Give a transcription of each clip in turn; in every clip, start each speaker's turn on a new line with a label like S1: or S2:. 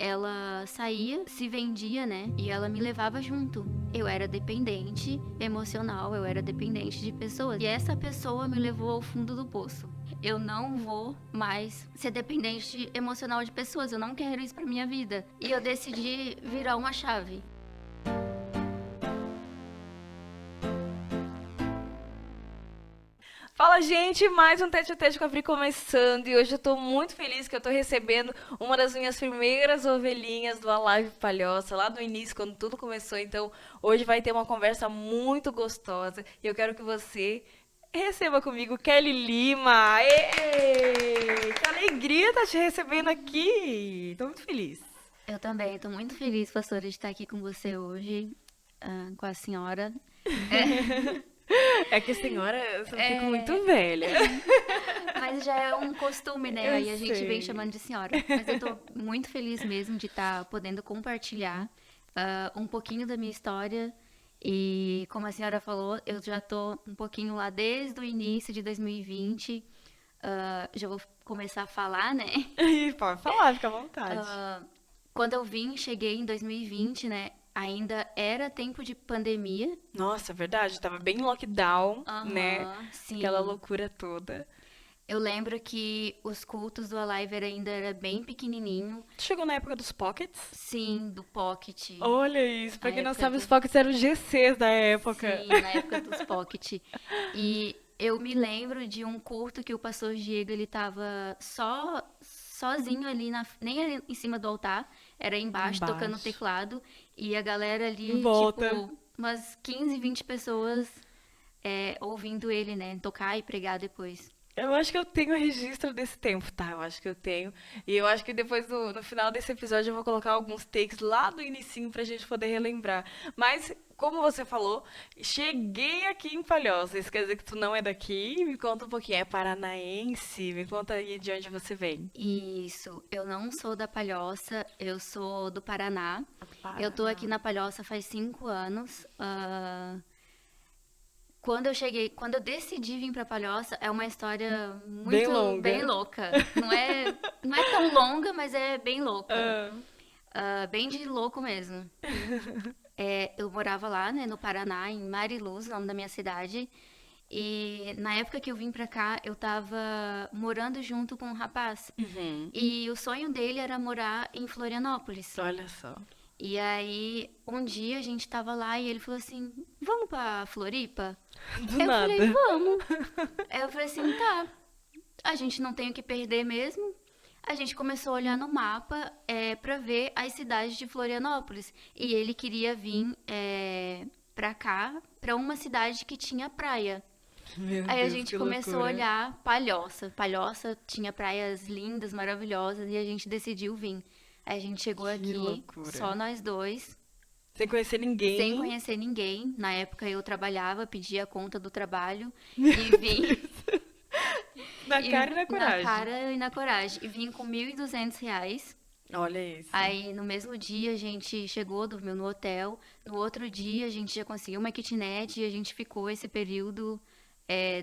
S1: ela saía, se vendia, né? E ela me levava junto. Eu era dependente emocional, eu era dependente de pessoas. E essa pessoa me levou ao fundo do poço. Eu não vou mais ser dependente emocional de pessoas. Eu não quero isso pra minha vida. E eu decidi virar uma chave.
S2: Fala, gente, mais um Tete a Tete com a Pri começando e hoje eu tô muito feliz que eu tô recebendo uma das minhas primeiras ovelhinhas do A Live Palhoça, lá do início, quando tudo começou. Então, hoje vai ter uma conversa muito gostosa e eu quero que você receba comigo Kelly Lima. Ê! Que alegria estar te recebendo aqui! Tô muito feliz.
S1: Eu também tô muito feliz, pastora, de estar aqui com você hoje, com a senhora.
S2: É que, senhora, eu só fico
S1: É,
S2: muito velha.
S1: mas já é um costume, né?
S2: Eu
S1: Aí a gente vem
S2: sei.
S1: chamando de senhora. Mas eu tô muito feliz mesmo de estar podendo compartilhar um pouquinho da minha história. E como a senhora falou, eu já tô um pouquinho lá desde o início de 2020. Já vou começar a falar, né?
S2: Ih, pode falar, fica à vontade.
S1: Quando eu cheguei em 2020, né? Ainda era tempo de pandemia.
S2: Nossa, verdade, tava bem lockdown, né?
S1: Aham,
S2: Aquela
S1: sim.
S2: loucura toda.
S1: Eu lembro que os cultos do Alive ainda era bem pequenininho.
S2: Chegou na época dos pockets?
S1: Sim, do Pocket.
S2: Olha isso, pra
S1: Na
S2: quem não
S1: época
S2: sabe,
S1: do.
S2: os pockets eram os GCs da época.
S1: Sim, na época dos Pocket. E eu me lembro de um culto que o pastor Diego, ele tava sozinho ali, nem ali em cima do altar, era embaixo, tocando
S2: Embaixo.
S1: teclado. E a galera
S2: Em
S1: ali,
S2: volta.
S1: tipo, umas 15, 20 pessoas ouvindo ele, né, tocar e pregar depois.
S2: Eu acho que eu tenho registro desse tempo, tá? Eu acho que eu tenho. E eu acho que depois, no final desse episódio, eu vou colocar alguns takes lá do inicinho pra gente poder relembrar. Mas, como você falou, cheguei aqui em Palhoça. Isso quer dizer que tu não é daqui? Me conta um pouquinho. É paranaense? Me conta aí de onde você vem.
S1: Isso, eu não sou da Palhoça, eu sou do Paraná. Eu tô aqui
S2: Paraná.
S1: na Palhoça faz 5 anos. Quando eu decidi vir pra Palhoça, é uma história
S2: Bem
S1: muito, bem
S2: longa.
S1: louca. Não é tão longa, mas é bem louca.
S2: Ah,
S1: Bem de louco mesmo. Eu morava lá, né, no Paraná, em Mariluz, o nome da minha cidade. E na época que eu vim pra cá, eu tava morando junto com um rapaz.
S2: uhum.
S1: E o sonho dele era morar em Florianópolis.
S2: Olha só.
S1: E aí, um dia a gente tava lá e ele falou assim: Vamos pra Floripa?
S2: Do
S1: Eu falei:
S2: nada.
S1: Vamos. Aí eu falei assim: Tá, a gente não tem o que perder mesmo. A gente começou a olhar no mapa pra ver as cidades de Florianópolis. E ele queria vir pra cá, pra uma cidade que tinha praia.
S2: Meu
S1: Aí a
S2: Deus,
S1: gente
S2: que
S1: começou a
S2: loucura.
S1: olhar Palhoça. Palhoça tinha praias lindas, maravilhosas, e a gente decidiu vir. Aí a gente chegou
S2: Que
S1: aqui,
S2: loucura.
S1: só nós dois,
S2: Sem conhecer
S1: sem
S2: ninguém.
S1: conhecer ninguém. Na época eu trabalhava, pedia a conta do trabalho
S2: Meu
S1: e vim
S2: Deus. Na cara e na
S1: na
S2: coragem.
S1: cara e na coragem. E vim com R$ 1.200.
S2: Olha isso.
S1: Aí no mesmo dia a gente chegou, dormiu no hotel. No outro dia a gente já conseguiu uma kitnet e a gente ficou esse período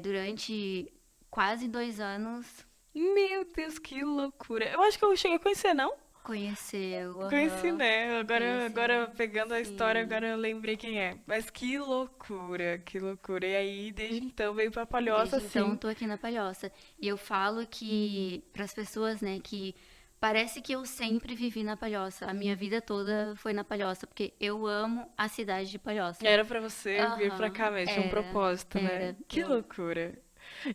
S1: durante quase 2 anos.
S2: Meu Deus, que loucura. Eu acho que eu cheguei a conhecer, não?
S1: Conheceu,
S2: Conheci,
S1: aham.
S2: né? Agora
S1: Conheci,
S2: pegando a história,
S1: sim.
S2: agora eu lembrei quem é. Mas que loucura, que loucura. E aí, desde então, veio pra Palhoça,
S1: Desde então,
S2: assim.
S1: tô aqui na Palhoça. E eu falo que, para as pessoas, né, que parece que eu sempre vivi na Palhoça. A minha vida toda foi na Palhoça, porque eu amo a cidade de Palhoça.
S2: Era pra você vir pra
S1: Aham,
S2: cá mesmo, tinha um
S1: era,
S2: propósito, né?
S1: era.
S2: Que loucura.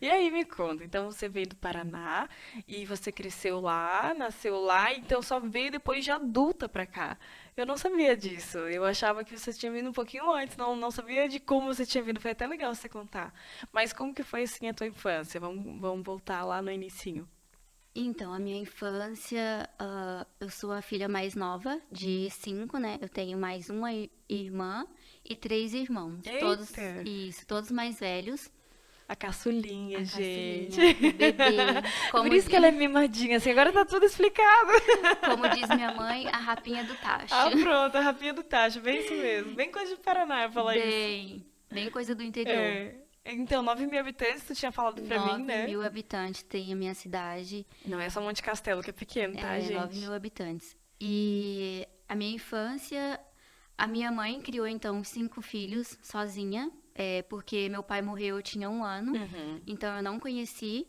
S2: E aí, me conta, então você veio do Paraná e você cresceu lá, nasceu lá, então só veio depois de adulta pra cá. Eu não sabia disso. Eu achava que você tinha vindo um pouquinho antes, não sabia de como você tinha vindo. Foi até legal você contar. Mas como que foi assim a tua infância? Vamos voltar lá no inicinho.
S1: Então, a minha infância, eu sou a filha mais nova de cinco, né? Eu tenho mais uma irmã e três irmãos.
S2: Eita!
S1: Todos mais velhos.
S2: A caçulinha,
S1: A
S2: gente.
S1: caçulinha, o bebê,
S2: Por isso que ela é mimadinha, assim, agora tá tudo explicado.
S1: como diz minha mãe, a rapinha do tacho.
S2: Ah, pronto, a rapinha do tacho, bem isso mesmo. Bem coisa de Paraná falar isso.
S1: Bem coisa do interior.
S2: É. Então, 9.000 habitantes, tu tinha falado pra mim,
S1: nove
S2: né?
S1: mil habitantes tem a minha cidade.
S2: Não é só Monte Castelo que é pequeno, tá,
S1: 9.000
S2: gente?
S1: habitantes. E a minha infância, a minha mãe criou então 5 filhos sozinha, porque meu pai morreu, eu tinha 1 ano,
S2: Uhum.
S1: então eu não conheci.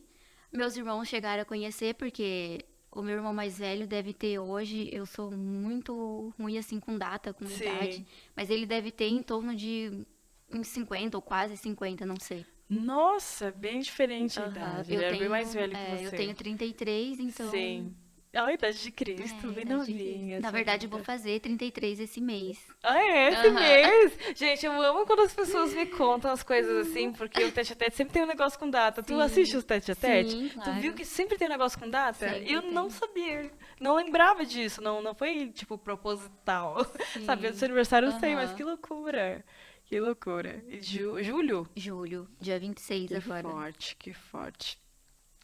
S1: Meus irmãos chegaram a conhecer porque o meu irmão mais velho deve ter hoje, eu sou muito ruim assim com data, com idade,
S2: Sim.
S1: mas ele deve ter em torno de uns 50 ou quase 50, não sei.
S2: Nossa, bem diferente a
S1: Aham,
S2: idade. Ele era bem mais velho que
S1: eu
S2: você.
S1: tenho 33, então
S2: Sim. A idade de Cristo, bem
S1: idade de Cristo.
S2: novinha,
S1: Na
S2: assim,
S1: verdade, eu vou
S2: linda.
S1: fazer 33 esse mês.
S2: Ah, é esse
S1: Aham.
S2: mês? Gente, eu amo quando as pessoas me contam as coisas assim, porque o tete a tete sempre tem um negócio com data. Tu assiste
S1: Sim,
S2: os tete a tete?
S1: sim,
S2: Tu viu
S1: claro.
S2: que sempre tem um negócio com data?
S1: Sempre
S2: Eu não
S1: tem.
S2: sabia, não lembrava disso, não foi, tipo, proposital. Sabia do seu
S1: Sim.
S2: aniversário, eu sei, mas que
S1: Aham.
S2: loucura. Que loucura. E Julho?
S1: Julho, dia 26
S2: Que
S1: agora.
S2: forte, que forte.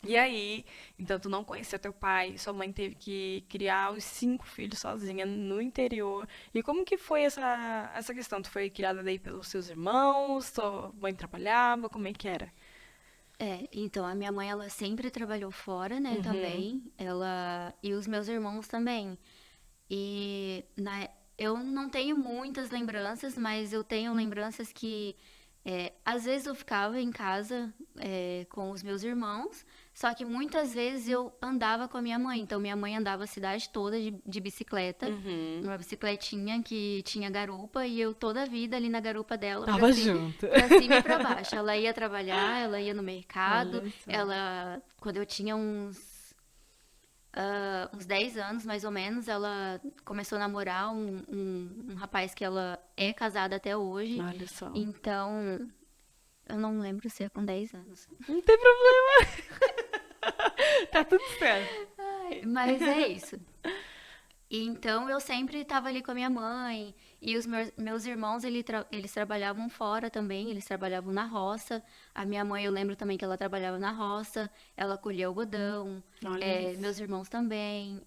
S2: E aí, então tu não conhecia teu pai, sua mãe teve que criar os 5 filhos sozinha no interior. E como que foi essa questão? Tu foi criada daí pelos seus irmãos? Tua mãe trabalhava? Como é que era?
S1: Então a minha mãe ela sempre trabalhou fora, né,
S2: Uhum,
S1: também. Ela e os meus irmãos também. E eu não tenho muitas lembranças, mas eu tenho lembranças que às vezes eu ficava em casa com os meus irmãos, só que muitas vezes eu andava com a minha mãe. Então minha mãe andava a cidade toda de bicicleta,
S2: uhum.
S1: uma bicicletinha que tinha garupa, e eu toda a vida ali na garupa dela
S2: Tava junto.
S1: pra cima e pra baixo. Ela ia trabalhar, ela ia no mercado,
S2: Olha só.
S1: ela, quando eu tinha uns 10 anos, mais ou menos, ela começou a namorar um rapaz que ela é casada até hoje.
S2: Olha só.
S1: Então, eu não lembro se é com 10 anos.
S2: Não tem problema. Tá tudo certo.
S1: Mas é isso. E então eu sempre estava ali com a minha mãe. E os meus irmãos, eles trabalhavam fora também, eles trabalhavam na roça. A minha mãe, eu lembro também que ela trabalhava na roça, ela colhia algodão.
S2: Olha isso.
S1: Meus irmãos também,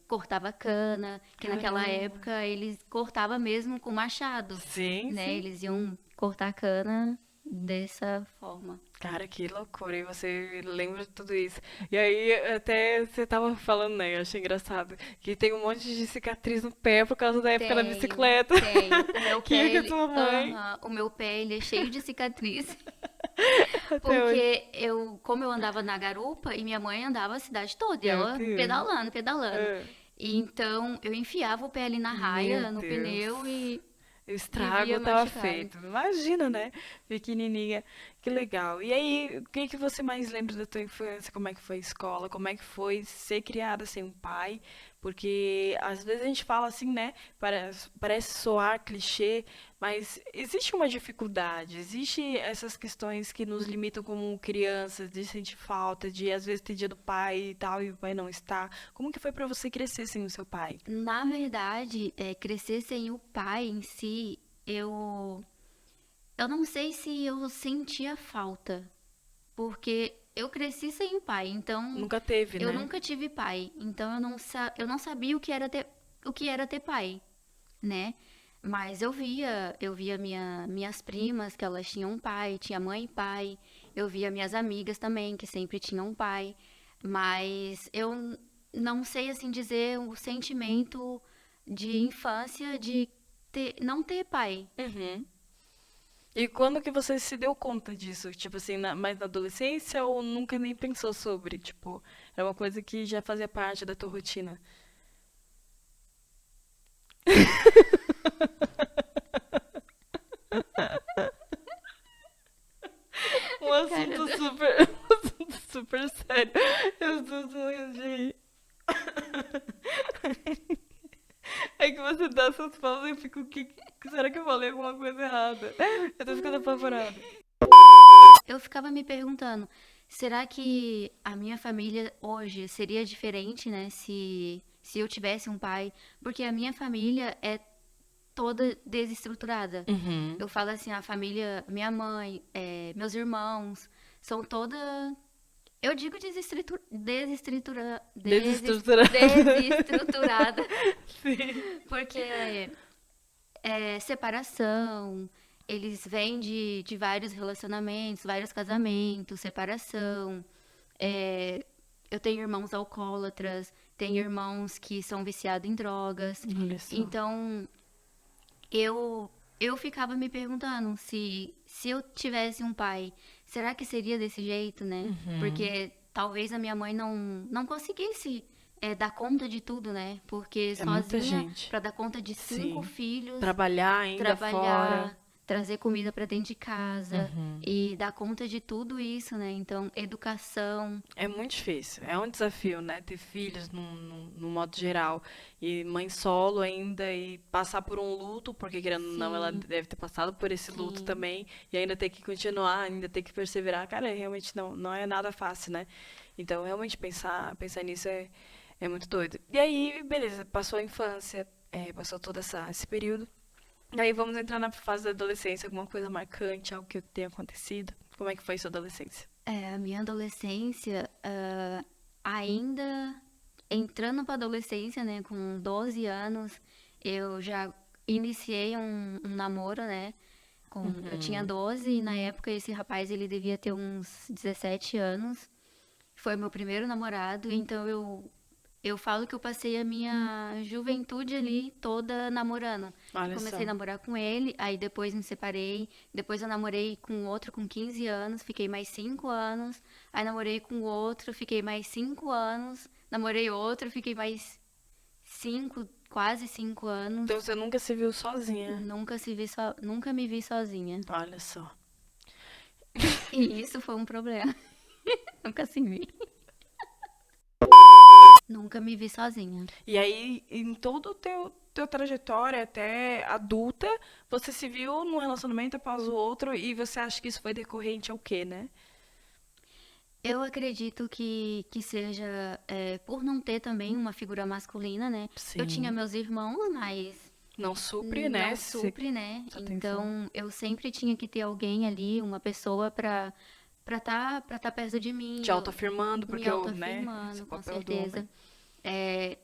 S1: cortava cana, que naquela
S2: Caramba.
S1: época eles cortavam mesmo com machado,
S2: Sim,
S1: né?
S2: sim.
S1: Eles iam cortar cana dessa forma.
S2: Cara, que loucura, e você lembra de tudo isso. E aí, até você tava falando, né? Eu achei engraçado. Que tem um monte de cicatriz no pé por causa da época da
S1: Tenho,
S2: bicicleta.
S1: tenho. O meu
S2: Que é
S1: pé,
S2: que a sua mãe,
S1: o meu pé, ele é cheio de cicatriz.
S2: até hoje.
S1: Porque como eu andava na garupa e minha mãe andava a cidade toda, e
S2: Meu
S1: ela
S2: Deus.
S1: pedalando, pedalando.
S2: Ah,
S1: E então eu enfiava o pé ali na
S2: meu
S1: raia, no
S2: Deus.
S1: pneu e
S2: O
S1: vivia
S2: estrago tava
S1: machucada.
S2: feito. Imagina, né? Pequenininha. Que legal. E aí, o que que você mais lembra da tua infância? Como é que foi a escola? Como é que foi ser criada sem um pai? Porque às vezes a gente fala assim, né? Parece soar clichê, mas existe uma dificuldade. Existe essas questões que nos limitam como crianças, de sentir falta, de às vezes ter dia do pai e tal, e o pai não está. Como que foi pra você crescer sem o seu pai?
S1: Na verdade, crescer sem o pai em si, eu não sei se eu sentia falta, porque eu cresci sem o pai, então
S2: Nunca teve,
S1: eu
S2: né?
S1: nunca tive pai, então eu não sabia o que era ter pai, né? Mas eu via minhas primas que elas tinham um pai, tinha mãe e pai. Eu via minhas amigas também que sempre tinham um pai, mas não sei assim dizer o sentimento de infância de não ter pai.
S2: Uhum. E quando que você se deu conta disso? Tipo assim, mais na adolescência ou nunca nem pensou sobre? Tipo, era uma coisa que já fazia parte da tua rotina? Um
S1: Cara,
S2: assunto super, um assunto super sério. Eu estou sorrindo de rir. É que você dá essas pausas e eu fico, será que eu falei alguma coisa errada? Eu tô ficando apavorada.
S1: eu ficava me perguntando, será que a minha família hoje seria diferente, né, se eu tivesse um pai? Porque a minha família é toda desestruturada.
S2: Uhum.
S1: Eu falo assim, a família, minha mãe, meus irmãos, são toda. Eu digo
S2: Desestruturada.
S1: desestruturada,
S2: Sim.
S1: porque separação, eles vêm de vários relacionamentos, vários casamentos, separação. é, eu tenho irmãos alcoólatras, Tenho irmãos que são viciados em drogas.
S2: Olha só.
S1: Então, eu ficava me perguntando se eu tivesse um pai, será que seria desse jeito, né? Porque talvez a minha mãe não conseguisse dar conta de tudo, né? Porque
S2: É muita
S1: sozinha,
S2: gente.
S1: para dar conta de 5
S2: Sim.
S1: filhos,
S2: Trabalhar ainda fora.
S1: trabalhar, trazer comida para dentro de casa
S2: Uhum.
S1: e dar conta de tudo isso, né? Então, educação,
S2: É muito difícil. É um desafio, né? Ter filhos no modo geral. E mãe solo ainda e passar por um luto, porque querendo ou não, ela
S1: sim,
S2: deve ter passado por esse luto
S1: sim.
S2: também. E ainda ter que continuar, ainda ter que perseverar. Cara, realmente não é nada fácil, né? Então, realmente pensar nisso é muito doido. E aí, beleza, passou a infância, passou todo esse período. E aí vamos entrar na fase da adolescência, alguma coisa marcante, algo que tenha acontecido. Como é que foi sua adolescência?
S1: A minha adolescência, ainda entrando para adolescência, né, com 12 anos, eu já iniciei um namoro, né? Eu tinha 12 e na época esse rapaz ele devia ter uns 17 anos. Foi meu primeiro namorado, então eu falo que eu passei a minha juventude ali toda namorando.
S2: Olha
S1: Comecei a
S2: só.
S1: namorar com ele, aí depois me separei, depois eu namorei com outro com 15 anos, fiquei mais 5 anos, aí namorei com outro, fiquei mais 5 anos, namorei outro, fiquei mais 5, quase 5 anos.
S2: Então você nunca se viu sozinha.
S1: Nunca me vi sozinha.
S2: Olha só.
S1: E isso foi um problema. Nunca se vi. Nunca me vi sozinha.
S2: E aí, em todo o teu trajetória até adulta, você se viu num relacionamento após o outro e você acha que isso foi decorrente ao quê, né?
S1: Eu acredito que seja por não ter também uma figura masculina, né? Eu tinha
S2: Sim.
S1: meus irmãos, mas
S2: Não supre, né?
S1: não supre, né?
S2: Essa atenção.
S1: Então eu sempre tinha que ter alguém ali, uma pessoa pra tá perto de mim,
S2: Te autoafirmando,
S1: me
S2: porque, né? Esse é
S1: autoafirmando,
S2: o
S1: com
S2: papel do homem.
S1: certeza.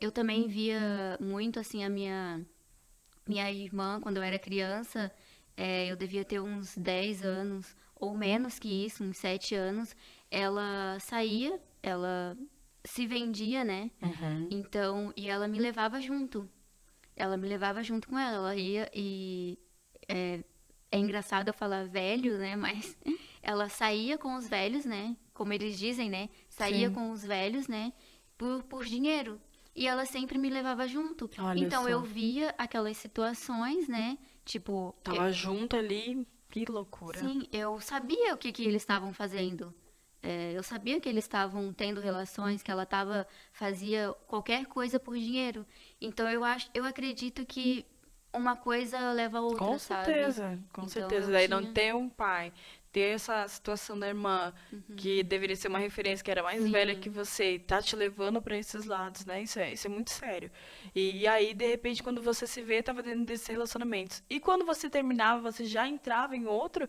S1: Eu também via muito assim a minha irmã, quando eu era criança, eu devia ter uns 10 anos, ou menos que isso, uns 7 anos. Ela saía, ela se vendia, né?
S2: Uhum.
S1: Então, e ela me levava junto. Ela me levava junto com ela. Ela ia e. É engraçado eu falar velho, né? Mas ela saía com os velhos, né? Como eles dizem, né? Saía
S2: Sim.
S1: com os velhos, né? Por dinheiro. E ela sempre me levava junto.
S2: Olha
S1: Então eu
S2: só.
S1: via aquelas situações, né? Tipo,
S2: Tava junto ali. Que loucura.
S1: sim, eu sabia o que eles estavam fazendo. Eu sabia que eles estavam tendo relações, que fazia qualquer coisa por dinheiro. Então eu acredito que uma coisa leva a outra,
S2: Com
S1: sabe?
S2: certeza, com
S1: Então
S2: certeza.
S1: eu
S2: Daí não
S1: tinha.
S2: ter um pai, ter essa situação da irmã, que deveria ser uma referência, que era mais velha que
S1: Sim,
S2: você, e tá te levando para esses lados, né? Isso é muito sério. E aí, de repente, quando você se vê, tava dentro desses relacionamentos. E quando você terminava, você já entrava em outro,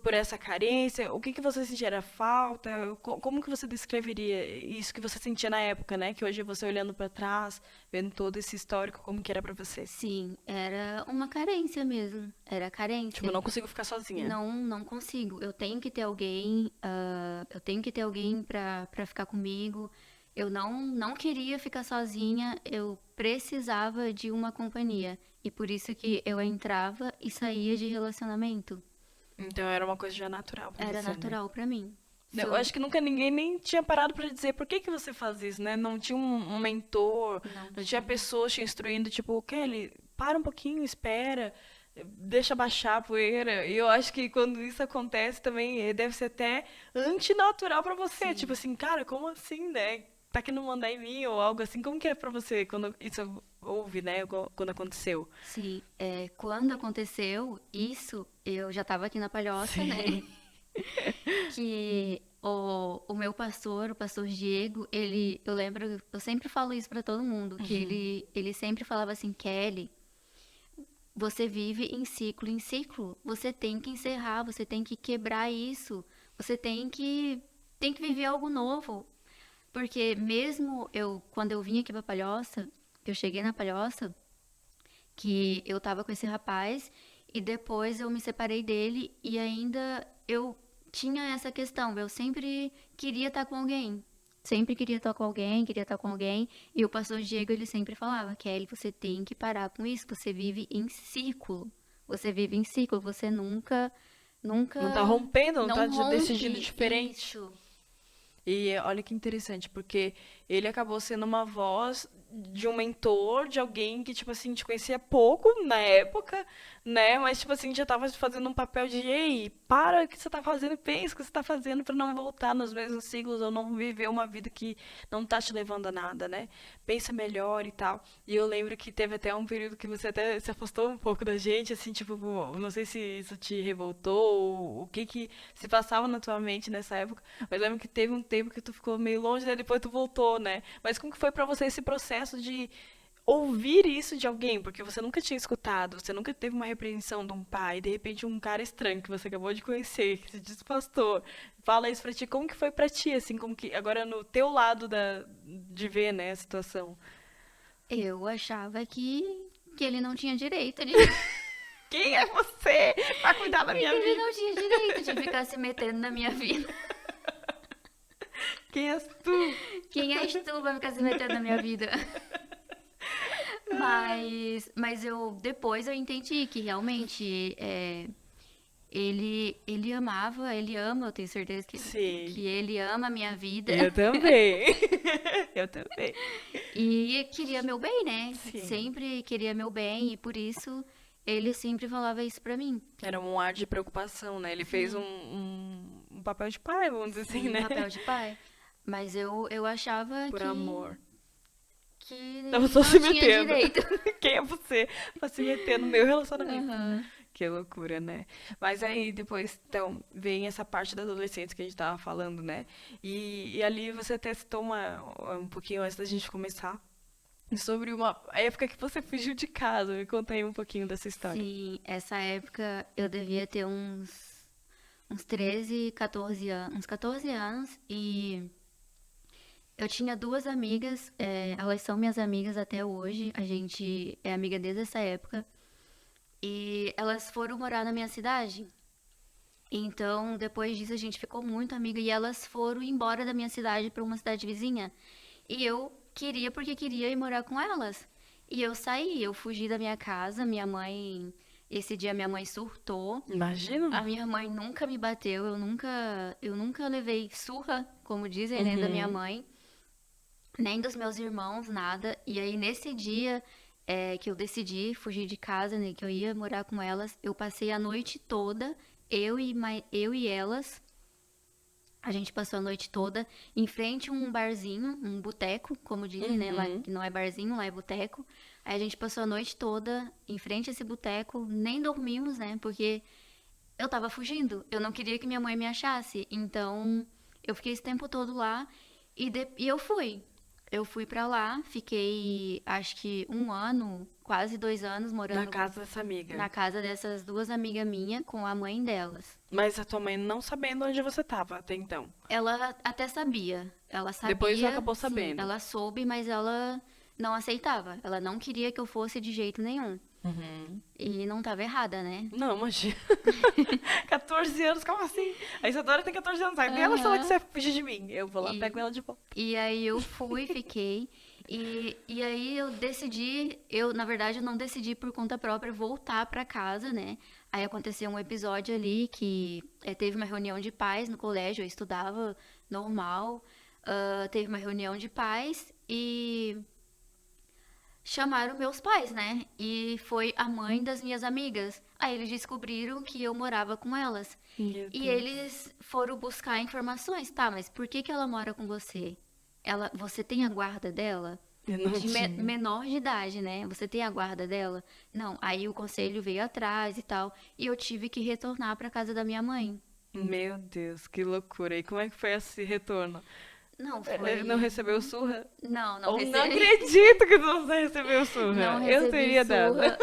S2: por essa carência? O que você sentia? Era falta? Como que você descreveria isso que você sentia na época, né? Que hoje você olhando para trás, vendo todo esse histórico, como que era para você?
S1: sim, era uma carência mesmo. Era
S2: Tipo, eu
S1: carência.
S2: não consigo ficar sozinha.
S1: Não consigo. Eu tenho que ter alguém, eu tenho que ter alguém pra ficar comigo. Eu não queria ficar sozinha, eu precisava de uma companhia. E por isso que eu entrava e saía de relacionamento.
S2: Então era uma coisa já natural pra
S1: Era
S2: você, né?
S1: natural pra mim. Se
S2: Eu
S1: eu
S2: acho que nunca ninguém nem tinha parado pra dizer por que que você faz isso, né? Não tinha um mentor,
S1: não
S2: não tinha
S1: tinha.
S2: pessoas te instruindo, tipo, Kelly, para um pouquinho, espera, deixa baixar a poeira. E eu acho que quando isso acontece também deve ser até antinatural pra você. Tipo
S1: Sim,
S2: assim, cara, como assim, né? Tá querendo mandar em mim ou algo assim? Como que é pra você quando isso houve, né? Quando aconteceu?
S1: sim. Quando aconteceu isso, eu já estava aqui na Palhoça, né?
S2: Sim.
S1: Que o meu pastor, o pastor Diego, eu lembro, eu sempre falo isso pra todo mundo, que ele sempre falava assim, Kelly, você vive em ciclo, você tem que encerrar, você tem que quebrar isso, você tem que viver algo novo, porque mesmo quando eu vim aqui pra Palhoça, que eu cheguei na Palhoça, que eu tava com esse rapaz e depois eu me separei dele e ainda eu tinha essa questão, eu sempre queria estar com alguém. sempre queria estar com alguém, queria estar com alguém. E o pastor Diego, ele sempre falava, Kelly, você tem que parar com isso, você vive em círculo. Você vive em ciclo, você nunca,
S2: Não tá
S1: nunca,
S2: rompendo, não tá
S1: não
S2: decidindo
S1: rompe
S2: diferente.
S1: isso.
S2: E olha que interessante, porque ele acabou sendo uma voz de um mentor, de alguém que, tipo assim, te conhecia pouco na época, né? Mas, tipo assim, já tava fazendo um papel de, ei, para o que você tá fazendo, pensa o que você tá fazendo pra não voltar nos mesmos ciclos ou não viver uma vida que não tá te levando a nada, né? Pensa melhor e tal. E eu lembro que teve até um período que você até se afastou um pouco da gente, assim, tipo, não sei se isso te revoltou, ou o que que se passava na tua mente nessa época. Mas lembro que teve um tempo que tu ficou meio longe, daí depois tu voltou, né? Mas como que foi pra você esse processo de ouvir isso de alguém? Porque você nunca tinha escutado, você nunca teve uma repreensão de um pai, de repente um cara estranho que você acabou de conhecer, que se diz pastor, fala isso pra ti. Como que foi pra ti, assim, como que agora no teu lado de ver, né, a situação?
S1: Eu achava que ele não tinha direito de,
S2: Quem é você pra cuidar da
S1: que
S2: minha
S1: ele
S2: vida?
S1: não tinha direito de ficar se metendo na minha vida.
S2: Quem és tu?
S1: Quem és tu pra ficar se metendo na minha vida? Mas depois eu entendi que realmente ele amava, ele ama, eu tenho certeza
S2: Sim,
S1: que ele ama a minha vida
S2: eu também. Eu também.
S1: e queria meu bem, né?
S2: Sim.
S1: Sempre queria meu bem e por isso ele sempre falava isso pra mim.
S2: Era um ar de preocupação, né? Ele fez
S1: Sim,
S2: um papel de pai, vamos dizer assim,
S1: sim,
S2: né?
S1: papel de pai. Mas eu achava
S2: Por amor.
S1: que
S2: Tava
S1: ele
S2: só
S1: não
S2: se
S1: tinha
S2: metendo.
S1: direito.
S2: Quem é você pra se meter no meu relacionamento?
S1: Aham.
S2: Que loucura, né? Mas aí depois, então, vem essa parte da adolescência que a gente tava falando, né? E ali você até citou um pouquinho antes da gente começar sobre uma época que você fugiu de casa. Me conta aí um pouquinho dessa história.
S1: Sim, essa época eu devia ter uns 13, 14 anos, uns 14 anos e eu tinha duas amigas, elas são minhas amigas até hoje, a gente é amiga desde essa época e elas foram morar na minha cidade. Então, depois disso a gente ficou muito amiga e elas foram embora da minha cidade para uma cidade vizinha. E eu queria porque queria ir morar com elas. E eu saí, eu fugi da minha casa, esse dia minha mãe surtou. A
S2: Imagina?
S1: minha mãe nunca me bateu, eu nunca levei surra, como dizem, né, da minha
S2: Uhum.
S1: mãe, nem dos meus irmãos, nada. E aí nesse dia que eu decidi fugir de casa, né, que eu ia morar com elas, eu passei a noite toda, eu e elas, a gente passou a noite toda em frente a um barzinho, um boteco, como dizem, né, lá
S2: Uhum.
S1: que não é barzinho, lá é boteco. Aí a gente passou a noite toda em frente a esse boteco, nem dormimos, né, porque eu tava fugindo. Eu não queria que minha mãe me achasse. Então, eu fiquei esse tempo todo lá e eu fui. Eu fui pra lá, fiquei acho que um ano, quase 2 anos
S2: Na
S1: morando
S2: casa dessa amiga.
S1: na casa dessas duas amigas minhas com a mãe delas.
S2: Mas a tua mãe não sabendo onde você tava até então.
S1: Ela até sabia. Ela
S2: Depois
S1: sabia,
S2: acabou
S1: sim,
S2: sabendo.
S1: ela soube, mas ela não aceitava. Ela não queria que eu fosse de jeito nenhum.
S2: Uhum.
S1: E não tava errada, né?
S2: Não, imagina. 14 anos, como assim? A Isadora tem 14 anos. Aí ela fala que
S1: Aham.
S2: você fugiu de mim. Eu vou lá, pego
S1: E
S2: ela de volta.
S1: E aí eu fui, fiquei. E aí eu decidi, na verdade, eu não decidi por conta própria voltar pra casa, né? Aí aconteceu um episódio ali que teve uma reunião de pais no colégio, eu estudava normal, teve uma reunião de pais e chamaram meus pais, né? E foi a mãe das minhas amigas. Aí eles descobriram que eu morava com elas.
S2: Meu
S1: E
S2: Deus.
S1: eles foram buscar informações. Tá, mas por que que ela mora com você? Você tem a guarda dela?
S2: Eu não tinha.
S1: Menor de idade, né? Você tem a guarda dela? Não. Aí o conselho veio atrás e tal. E eu tive que retornar pra casa da minha mãe.
S2: Meu Deus, que loucura. E como é que foi esse retorno?
S1: Não,
S2: Não
S1: foi.
S2: recebeu surra?
S1: Não, não
S2: Ou não
S1: recebi.
S2: acredito que você recebeu
S1: Não
S2: surra. Eu
S1: recebi
S2: teria dado.
S1: surra.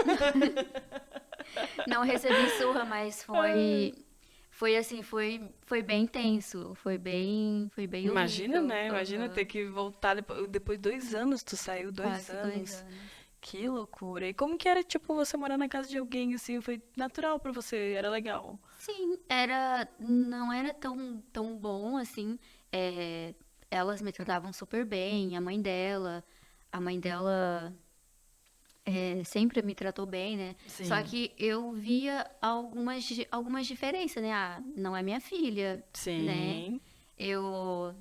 S1: Não recebi surra, mas foi assim, foi bem tenso, foi bem
S2: Imagina,
S1: horrível.
S2: né? Imagina ter
S1: Aham.
S2: que voltar depois de 2 anos, tu saiu 2
S1: Quase dois
S2: anos.
S1: anos.
S2: Que loucura. E como que era, tipo, você morar na casa de alguém, assim? Foi natural pra você? Era legal?
S1: Sim, não era tão bom assim. elas me tratavam super bem, a mãe dela sempre me tratou bem, né? Só
S2: Sim.
S1: que eu via algumas diferenças, né? Ah, não é minha filha, né?
S2: Sim.
S1: Eu,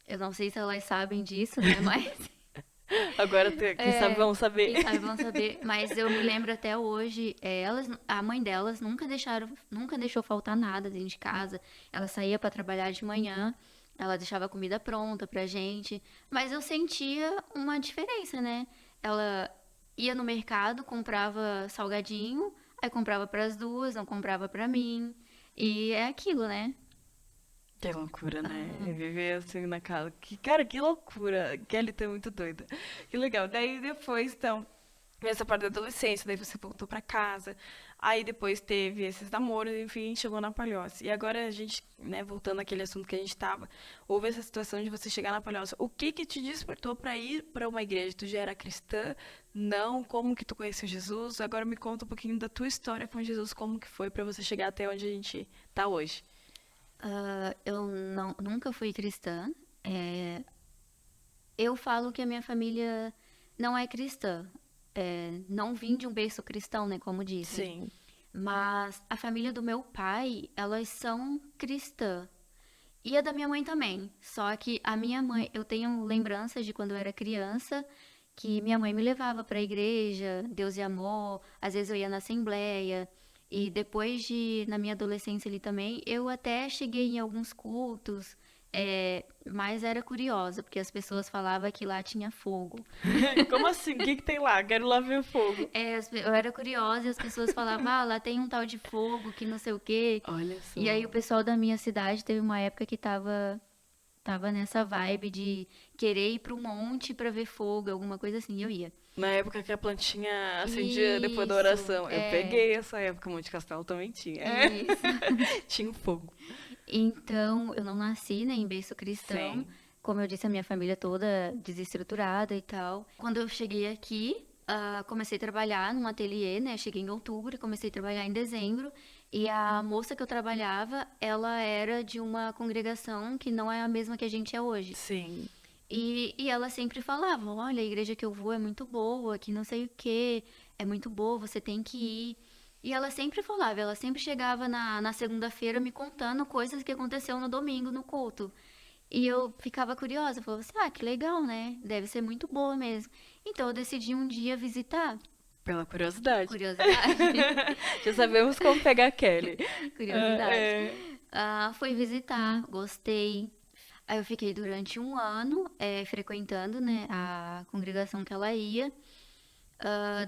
S1: eu não sei se elas sabem disso, né? Mas
S2: Agora, quem sabe vamos
S1: quem
S2: saber.
S1: sabe vão saber. Mas eu me lembro até hoje, a mãe delas nunca deixou faltar nada dentro de casa. Ela saía para trabalhar de manhã, ela deixava a comida pronta pra gente. Mas eu sentia uma diferença, né? Ela ia no mercado, comprava salgadinho, aí comprava para as duas, não comprava para mim. E é aquilo, né?
S2: Que loucura, né?
S1: Ah,
S2: Viver assim na casa. Cara, que loucura. Kelly tá muito doida. Que legal. Daí depois, então, essa parte da adolescência, daí você voltou pra casa. Aí depois teve esses namoros, enfim, chegou na Palhoça. E agora a gente, né, voltando àquele assunto que a gente tava, houve essa situação de você chegar na Palhoça. O que que te despertou pra ir pra uma igreja? Tu já era cristã? Não? Como que tu conheceu Jesus? Agora me conta um pouquinho da tua história com Jesus, como que foi pra você chegar até onde a gente tá hoje.
S1: eu nunca fui cristã. É, eu falo que a minha família não é cristã. Não vim de um berço cristão, né, como disse.
S2: Sim.
S1: Mas a família do meu pai, elas são cristã. E a da minha mãe também. Só que a minha mãe, eu tenho lembranças de quando eu era criança, que minha mãe me levava para a igreja, Deus e Amor. Às vezes eu ia na assembleia. E depois na minha adolescência ali também, eu até cheguei em alguns cultos, mas era curiosa, porque as pessoas falavam que lá tinha fogo.
S2: Como assim? O que que tem lá? Quero lá ver o fogo.
S1: Eu era curiosa e as pessoas falavam, ah, lá tem um tal de fogo, que não sei o quê.
S2: Olha
S1: E aí
S2: só.
S1: o pessoal da minha cidade teve uma época que tava nessa vibe de querer ir pro monte pra ver fogo, alguma coisa assim, e eu ia.
S2: Na época que a plantinha acendia depois da
S1: Isso,
S2: oração. Eu peguei essa época, Monte Castelo também tinha.
S1: isso.
S2: Tinha o fogo.
S1: Então, eu não nasci, né, em berço cristão.
S2: Sim.
S1: Como eu disse, a minha família toda desestruturada e tal. Quando eu cheguei aqui, comecei a trabalhar num ateliê, né? Cheguei em outubro e comecei a trabalhar em dezembro. E a moça que eu trabalhava, ela era de uma congregação que não é a mesma que a gente é hoje.
S2: Sim.
S1: E ela sempre falava, olha, a igreja que eu vou é muito boa, que não sei o quê, é muito boa, você tem que ir. E ela sempre falava, ela sempre chegava na segunda-feira me contando coisas que aconteceu no domingo no culto. E eu ficava curiosa, falava assim, ah, que legal, né? Deve ser muito boa mesmo. Então eu decidi um dia visitar.
S2: Pela curiosidade.
S1: Curiosidade.
S2: Já sabemos como pegar a Kelly. Ah,
S1: Curiosidade.
S2: é.
S1: Fui visitar, gostei. Aí eu fiquei durante um ano frequentando, né, a congregação que ela ia.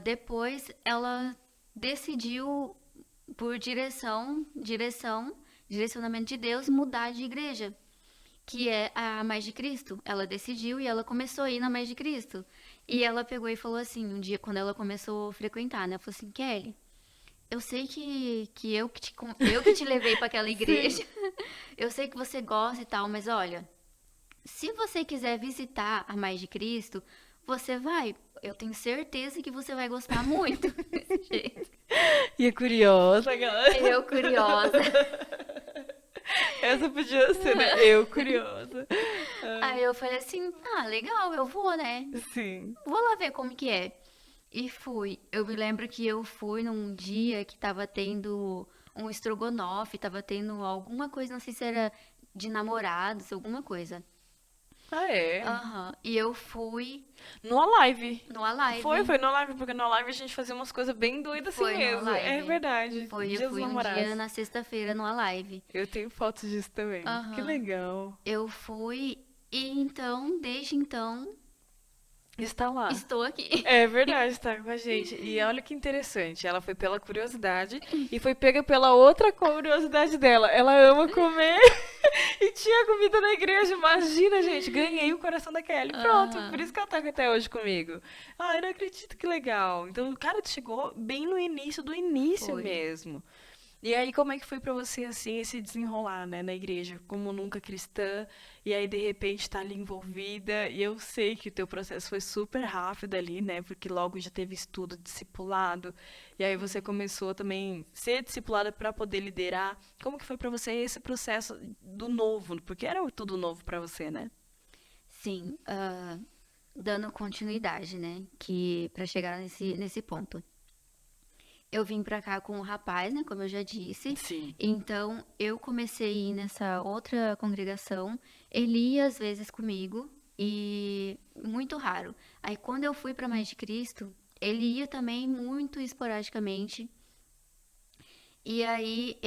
S1: Depois ela decidiu, por direcionamento de Deus, mudar de igreja, que é a Mais de Cristo. Ela decidiu e ela começou a ir na Mais de Cristo. E ela pegou e falou assim, um dia quando ela começou a frequentar, né, ela falou assim, Kelly, eu sei que eu que te levei para aquela
S2: Sim.
S1: igreja. Eu sei que você gosta e tal, mas olha, se você quiser visitar a Mais de Cristo, você vai. Eu tenho certeza que você vai gostar muito desse jeito.
S2: E é curiosa, galera.
S1: Eu curiosa.
S2: Essa podia ser, né? Eu curiosa.
S1: Aí eu falei assim, ah, legal, eu vou, né?
S2: Sim.
S1: Vou lá ver como que é. E fui. Eu me lembro que eu fui num dia que tava tendo um estrogonofe, tava tendo alguma coisa, não sei se era de namorados, alguma coisa.
S2: Ah, é?
S1: Aham. E eu fui
S2: No Alive.
S1: no Alive.
S2: Foi no Alive, porque no Alive a gente fazia umas coisas bem doidas assim
S1: Foi no
S2: mesmo. É
S1: Alive.
S2: verdade.
S1: Eu
S2: Dia dos
S1: fui um
S2: Namorados.
S1: dia na sexta-feira no Alive.
S2: Eu tenho fotos disso também. Que
S1: Aham.
S2: legal.
S1: Eu fui e então, desde então,
S2: Está lá.
S1: estou aqui.
S2: É verdade, tá com a gente. E olha que interessante, ela foi pela curiosidade e foi pega pela outra curiosidade dela. Ela ama comer e tinha comida na igreja. Imagina, gente, ganhei o coração da Kelly. Pronto, por
S1: Aham.
S2: isso que ela tá aqui até hoje comigo. Ah, eu não acredito, que legal. Então, cara, tu chegou bem no início do início
S1: Foi.
S2: mesmo. E aí, como é que foi pra você, assim, esse desenrolar, né, na igreja, como nunca cristã, e aí, de repente, tá ali envolvida, e eu sei que o teu processo foi super rápido ali, né, porque logo já teve estudo, discipulado, e aí você começou também a ser discipulada pra poder liderar. Como que foi pra você esse processo do novo? Porque era tudo novo pra você, né?
S1: Sim, dando continuidade, né? Que para chegar nesse ponto. Eu vim pra cá com um rapaz, né? Como eu já disse.
S2: Sim.
S1: Então, eu comecei a ir nessa outra congregação. Ele ia às vezes comigo e muito raro. Aí, quando eu fui pra Mais de Cristo, ele ia também muito esporadicamente. E aí,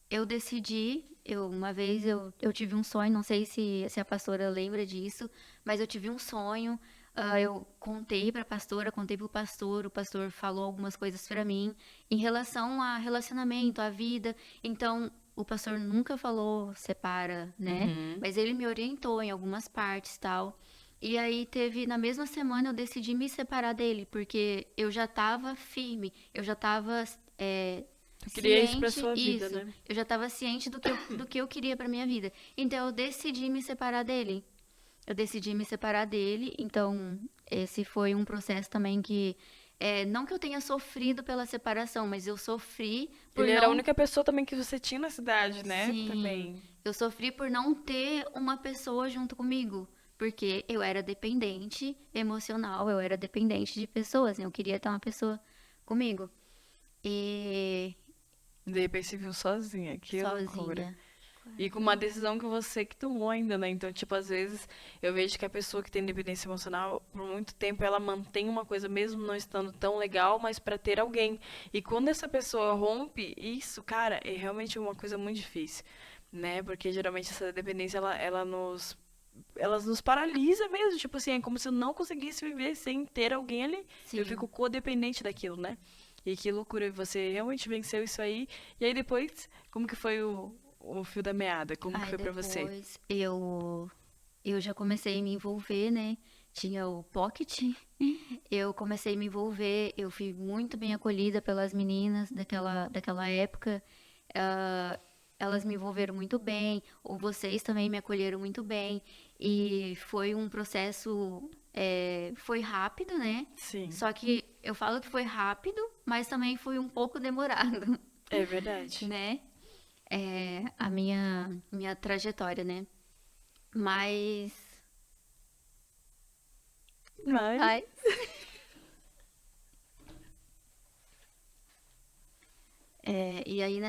S1: eu decidi. Uma vez eu tive um sonho, não sei se a pastora lembra disso, mas eu tive um sonho. Eu contei para a pastora, contei para o pastor falou algumas coisas para mim em relação a relacionamento, a vida. Então, o pastor nunca falou separa, né?
S2: Uhum.
S1: Mas ele me orientou em algumas partes, tal. E aí na mesma semana eu decidi me separar dele, porque eu já estava firme, eu já estava
S2: Eu queria isso pra
S1: ciente,
S2: sua vida,
S1: isso,
S2: né?
S1: eu já estava ciente do que eu queria para minha vida. Então eu decidi me separar dele. Eu decidi me separar dele, então esse foi um processo também que, não que eu tenha sofrido pela separação, mas eu sofri por
S2: Ele era a
S1: não,
S2: única pessoa também que você tinha na cidade, né?
S1: sim,
S2: Também.
S1: eu sofri por não ter uma pessoa junto comigo, porque eu era dependente emocional, eu era dependente de pessoas, né? Eu queria ter uma pessoa comigo. E
S2: De repente você viu sozinha, que loucura.
S1: sozinha.
S2: E com uma decisão que você que tomou ainda, né? Então, tipo, às vezes eu vejo que a pessoa que tem dependência emocional, por muito tempo, ela mantém uma coisa mesmo não estando tão legal, mas pra ter alguém. E quando essa pessoa rompe isso, cara, é realmente uma coisa muito difícil, né? Porque geralmente essa dependência, ela nos paralisa mesmo. Tipo assim, é como se eu não conseguisse viver sem ter alguém ali. Eu
S1: Sim.
S2: fico codependente daquilo, né? E que loucura, e você realmente venceu isso aí. E aí depois, como que foi o fio da meada? Como que
S1: Aí
S2: foi pra você?
S1: depois eu já comecei a me envolver, né? Tinha o Pocket. Eu comecei a me envolver, eu fui muito bem acolhida pelas meninas daquela época. Ah, elas me envolveram muito bem, ou vocês também me acolheram muito bem. E foi um processo, foi rápido, né?
S2: Sim,
S1: Só que eu falo que foi rápido, mas também foi um pouco demorado,
S2: é verdade.
S1: né? A minha trajetória, né? Mas,
S2: Mas,
S1: ai, e aí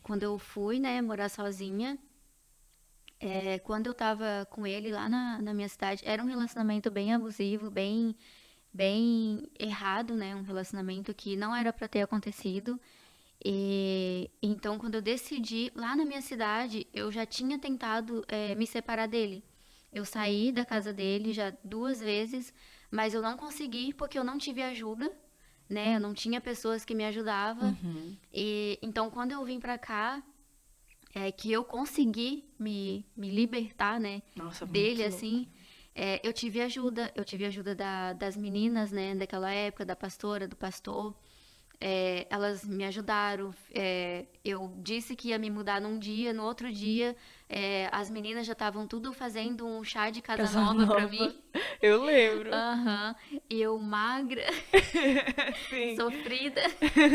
S1: quando eu fui, né, morar sozinha, quando eu tava com ele lá na minha cidade, era um relacionamento bem abusivo, bem errado, né? Um relacionamento que não era pra ter acontecido. E então, quando eu decidi, lá na minha cidade, eu já tinha tentado, me separar dele. Eu saí da casa dele já 2 vezes, mas eu não consegui porque eu não tive ajuda, né? Eu não tinha pessoas que me ajudavam.
S2: uhum.
S1: E então, quando eu vim pra cá, que eu consegui me libertar, né,
S2: Nossa,
S1: dele,
S2: muito louco.
S1: assim, eu tive ajuda das meninas, né, daquela época, da pastora, do pastor. Elas me ajudaram. Eu disse que ia me mudar num dia, no outro dia, as meninas já estavam tudo fazendo um chá de casa
S2: Casa
S1: nova pra
S2: nova.
S1: mim.
S2: Eu lembro.
S1: Aham. E eu magra,
S2: Sim.
S1: sofrida.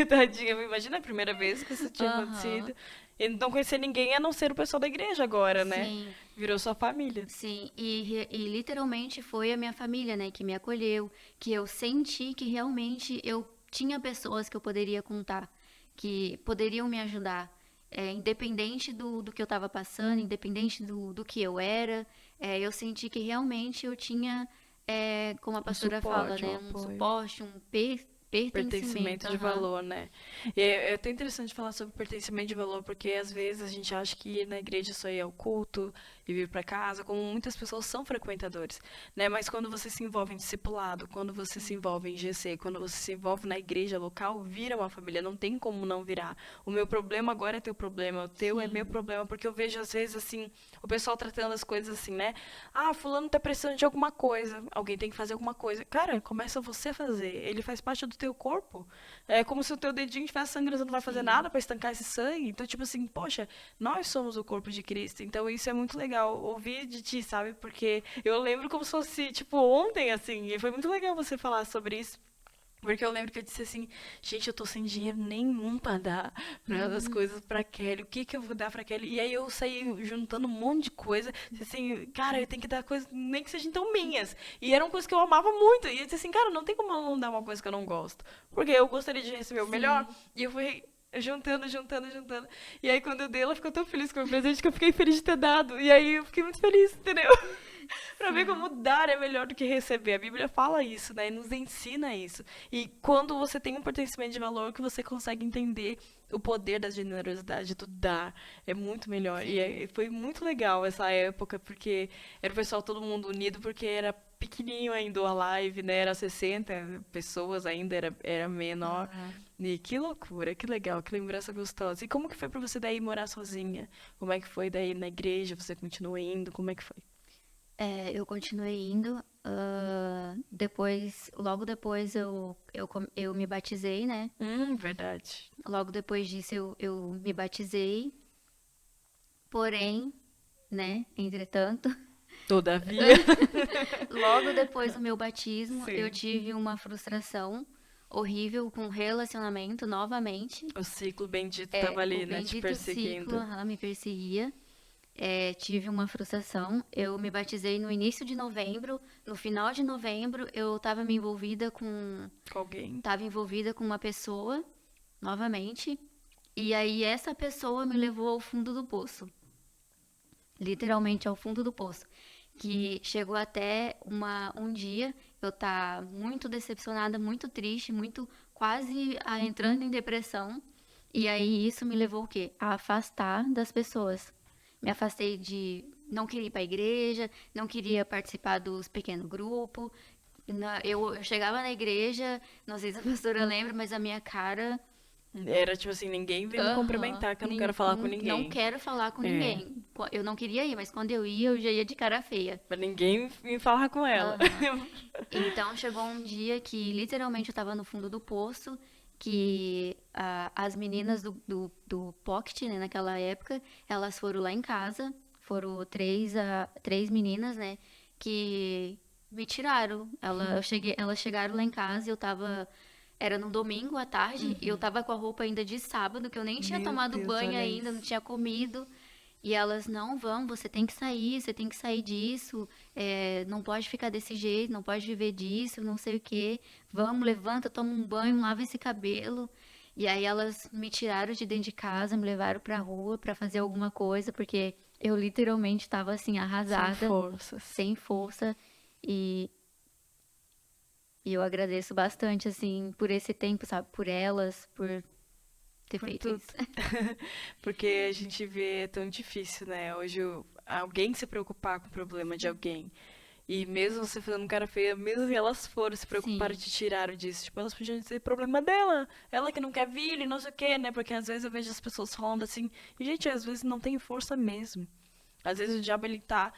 S2: Tadinha, imagina a primeira vez que isso tinha
S1: Aham.
S2: acontecido. E não conhecer ninguém a não ser o pessoal da igreja agora, né?
S1: Sim.
S2: Virou sua família.
S1: Sim, e literalmente foi a minha família, né, que me acolheu, que eu senti que realmente eu tinha pessoas que eu poderia contar, que poderiam me ajudar, independente do que eu estava passando, independente do que eu era, eu senti que realmente eu tinha, como a
S2: Um
S1: pastora fala,
S2: suporte, um
S1: né, um
S2: apoio.
S1: suporte, um pertencimento,
S2: Pertencimento de
S1: aham.
S2: valor, né? E é até interessante falar sobre pertencimento de valor, porque às vezes a gente acha que ir na igreja só ir ao culto e vir para casa, como muitas pessoas são frequentadores, né? Mas quando você se envolve em discipulado, quando você se envolve em GC, quando você se envolve na igreja local, vira uma família, não tem como não virar. O meu problema agora é teu problema, o teu é meu
S1: Sim,
S2: problema, porque eu vejo às vezes assim, o pessoal tratando as coisas assim, né? Ah, fulano tá precisando de alguma coisa, alguém tem que fazer alguma coisa. Cara, começa você a fazer. Ele faz parte do teu corpo. É como se o teu dedinho estivesse sangrando, você não vai fazer
S1: sim,
S2: nada para estancar esse sangue. Então, tipo assim, poxa, nós somos o corpo de Cristo. Então, isso é muito legal ouvir de ti, sabe? Porque eu lembro como se fosse, tipo, ontem, assim. E foi muito legal você falar sobre isso. Porque eu lembro que eu disse assim, gente, eu tô sem dinheiro nenhum pra dar para as coisas pra Kelly. O que que eu vou dar pra Kelly? E aí eu saí juntando um monte de coisa. Disse assim, cara, eu tenho que dar coisas, nem que sejam então minhas. E eram coisas que eu amava muito. E eu disse assim, cara, não tem como eu não dar uma coisa que eu não gosto. Porque eu gostaria de receber o melhor.
S1: Sim.
S2: E eu fui juntando, juntando, juntando. E aí quando eu dei, ela ficou tão feliz com o meu presente que eu fiquei feliz de ter dado. E aí eu fiquei muito feliz, entendeu? Pra ver como
S1: Sim.
S2: dar é melhor do que receber. A Bíblia fala isso, né? E nos ensina isso. E quando você tem um pertencimento de valor, que você consegue entender o poder da generosidade, do dar, é muito melhor. E
S1: Sim.
S2: foi muito legal essa época, porque era o pessoal todo mundo unido, porque era pequenininho ainda a live, né? Era 60 pessoas ainda, era menor.
S1: Aham.
S2: E que loucura, que legal, que lembrança gostosa. E como que foi pra você daí morar sozinha? Como é que foi daí na igreja? Você continuou indo? Como é que foi?
S1: Eu continuei indo. Depois, logo depois eu me batizei, né?
S2: Verdade.
S1: Logo depois disso eu me batizei. Porém, né? Entretanto,
S2: Todavia.
S1: logo depois do meu batismo, eu
S2: Sim.
S1: tive uma frustração horrível com o relacionamento novamente.
S2: O ciclo bendito tava
S1: O
S2: ali, né, te
S1: bendito ciclo,
S2: perseguindo.
S1: me perseguia. Tive uma frustração. Eu me batizei no início de novembro. No final de novembro, eu
S2: Com alguém.
S1: estava envolvida com uma pessoa, novamente. E aí essa pessoa me levou ao fundo do poço, literalmente ao fundo do poço, que chegou até um dia eu tá muito decepcionada, muito triste, muito quase entrando em depressão. E aí isso me levou o quê? A afastar das pessoas. Me afastei de não queria ir para a igreja, não queria participar dos pequenos grupos. Eu chegava na igreja, não sei se a pastora lembra, mas a minha cara.
S2: Era tipo assim, ninguém vem me
S1: Aham.
S2: cumprimentar que eu não quero falar com
S1: Não
S2: ninguém.
S1: quero falar com
S2: É.
S1: ninguém. Eu não queria ir, mas quando eu ia, eu já ia de cara feia.
S2: Pra ninguém me falar com ela.
S1: Aham. Então chegou um dia que literalmente eu tava no fundo do poço, que as meninas do Pocket, né, naquela época, elas foram lá em casa, foram três meninas, né, que me tiraram. Elas chegaram lá em casa e era no domingo à tarde, e eu tava com a roupa ainda de sábado, que eu nem tinha
S2: Meu
S1: tomado
S2: Deus,
S1: banho
S2: olha
S1: ainda, não
S2: isso.
S1: tinha comido. E elas, não, vamos, você tem que sair disso, não pode ficar desse jeito, não pode viver disso, não sei o quê. Vamos, levanta, toma um banho, lava esse cabelo. E aí elas me tiraram de dentro de casa, me levaram pra rua pra fazer alguma coisa, porque eu literalmente estava assim,
S2: Sem
S1: arrasada,
S2: forças.
S1: sem força. E, e eu agradeço bastante, assim, por esse tempo, sabe? Por elas, por ter
S2: Por
S1: feito
S2: tudo.
S1: isso.
S2: Porque a gente vê é tão difícil, né? Hoje alguém se preocupar com o problema de alguém. E mesmo você fazendo cara feia, mesmo se elas foram se preocupar e
S1: Sim,
S2: te tiraram disso, tipo, elas podiam ser problema dela. Ela que não quer vir e não sei o quê, né? Porque às vezes eu vejo as pessoas falando assim, e gente, às vezes não tem força mesmo. Às vezes o diabo ele tá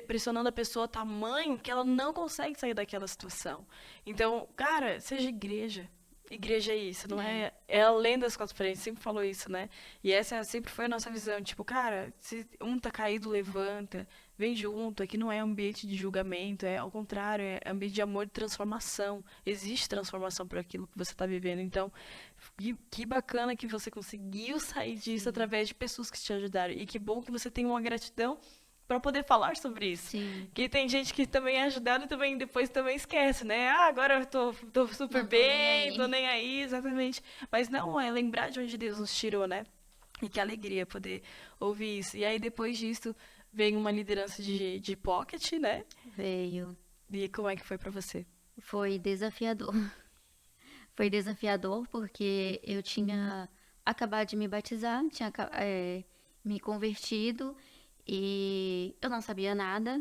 S2: pressionando a pessoa tamanho que ela não consegue sair daquela situação. Então, cara, seja igreja. Igreja é isso, não
S1: é,
S2: é? É além das quatro paredes, sempre falou isso, né? E essa sempre foi a nossa visão. Tipo, cara, se um tá caído, levanta, vem junto. Aqui não é ambiente de julgamento, é ao contrário, é ambiente de amor e transformação. Existe transformação por aquilo que você tá vivendo. Então, que bacana que você conseguiu sair disso
S1: sim,
S2: através de pessoas que te ajudaram. E que bom que você tem uma gratidão para poder falar sobre isso.
S1: sim.
S2: Que tem gente que também é ajudada e também depois também esquece, né? Ah, agora eu tô super
S1: Não tô nem
S2: bem, tô
S1: aí.
S2: nem aí, exatamente. Mas não, é lembrar de onde Deus nos tirou, né? E que alegria poder ouvir isso. E aí depois disso vem uma liderança de pocket, né?
S1: Veio.
S2: E como é que foi para você?
S1: Foi desafiador. Foi desafiador porque eu tinha acabado de me batizar, me convertido e eu não sabia nada,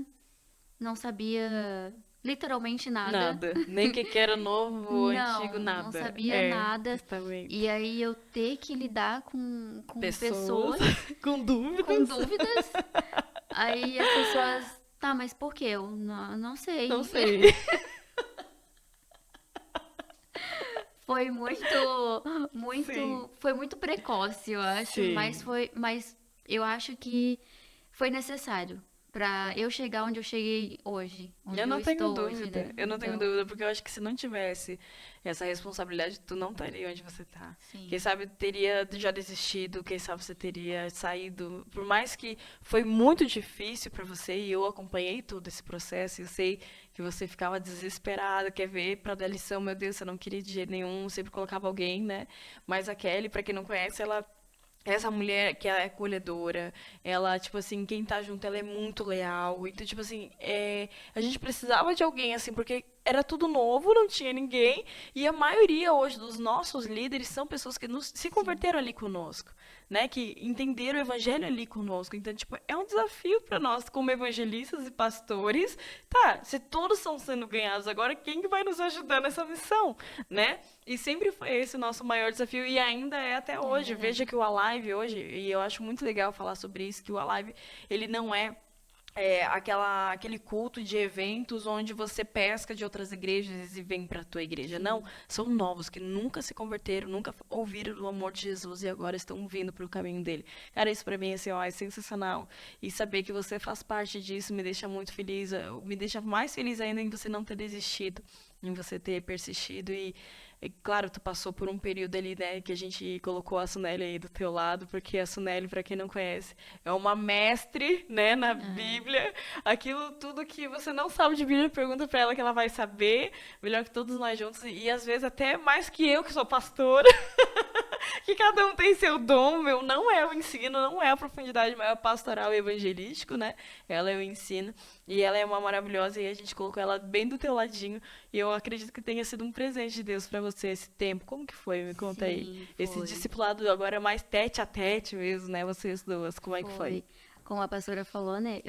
S1: não sabia literalmente nada.
S2: Nada. Nem que era novo ou antigo,
S1: Não
S2: nada.
S1: sabia
S2: É,
S1: nada. E
S2: justamente.
S1: aí eu ter que lidar com
S2: Pessoas
S1: pessoas
S2: com
S1: com
S2: dúvidas.
S1: dúvidas. Aí as pessoas, tá, mas por quê? Eu não
S2: Não
S1: sei.
S2: sei.
S1: Foi
S2: Sim.
S1: foi muito precoce, eu acho,
S2: Sim.
S1: mas eu acho que foi necessário, pra eu chegar onde eu cheguei hoje, onde
S2: Eu
S1: eu
S2: não tenho
S1: estou hoje,
S2: dúvida,
S1: né?
S2: eu não tenho
S1: Então,
S2: dúvida, porque eu acho que se não tivesse essa responsabilidade, tu não estaria onde você tá. Quem
S1: sim.
S2: sabe teria já desistido, quem sabe você teria saído. Por mais que foi muito difícil pra você, e eu acompanhei todo esse processo, eu sei que você ficava desesperada, quer ver pra dar lição, meu Deus, eu não queria de jeito nenhum, sempre colocava alguém, né? Mas a Kelly, pra quem não conhece, essa mulher que ela é acolhedora, ela, tipo assim, quem tá junto, ela é muito leal. Então, tipo assim, a gente precisava de alguém, assim, porque era tudo novo, não tinha ninguém. E a maioria hoje dos nossos líderes são pessoas que se
S1: Sim.
S2: converteram ali conosco, né? Que entenderam o evangelho ali conosco. Então, tipo, é um desafio para nós, como evangelistas e pastores. Tá, se todos estão sendo ganhados agora, quem que vai nos ajudar nessa missão, né? E sempre foi esse o nosso maior desafio e ainda é até
S1: Ainda
S2: hoje.
S1: é.
S2: Veja que o Alive hoje, e eu acho muito legal falar sobre isso, que o Alive, ele não é aquele culto de eventos onde você pesca de outras igrejas e vem para a tua igreja. Não,
S1: Sim.
S2: são novos que nunca se converteram, nunca ouviram do amor de Jesus e agora estão vindo para o caminho dele. Cara, isso para mim assim, ó, é sensacional. E saber que você faz parte disso me deixa muito feliz, me deixa mais feliz ainda em você não ter desistido, em você ter persistido e claro, tu passou por um período ali, né, que a gente colocou a Suneli aí do teu lado, porque a Suneli, para quem não conhece, é uma mestre, né, na
S1: É.
S2: Bíblia. Aquilo tudo que você não sabe de Bíblia, pergunta para ela que ela vai saber, melhor que todos nós juntos, e às vezes até mais que eu, que sou pastora. Que cada um tem seu dom, meu não é o ensino, não é a profundidade maior pastoral e evangelístico, né? Ela é o ensino e ela é uma maravilhosa e a gente colocou ela bem do teu ladinho e eu acredito que tenha sido um presente de Deus pra você esse tempo. Como que foi? Me conta aí.
S1: Sim,
S2: Esse
S1: foi.
S2: discipulado agora é mais tete a tete mesmo, né? Vocês duas, como é que foi?
S1: Foi. Como a pastora falou, né?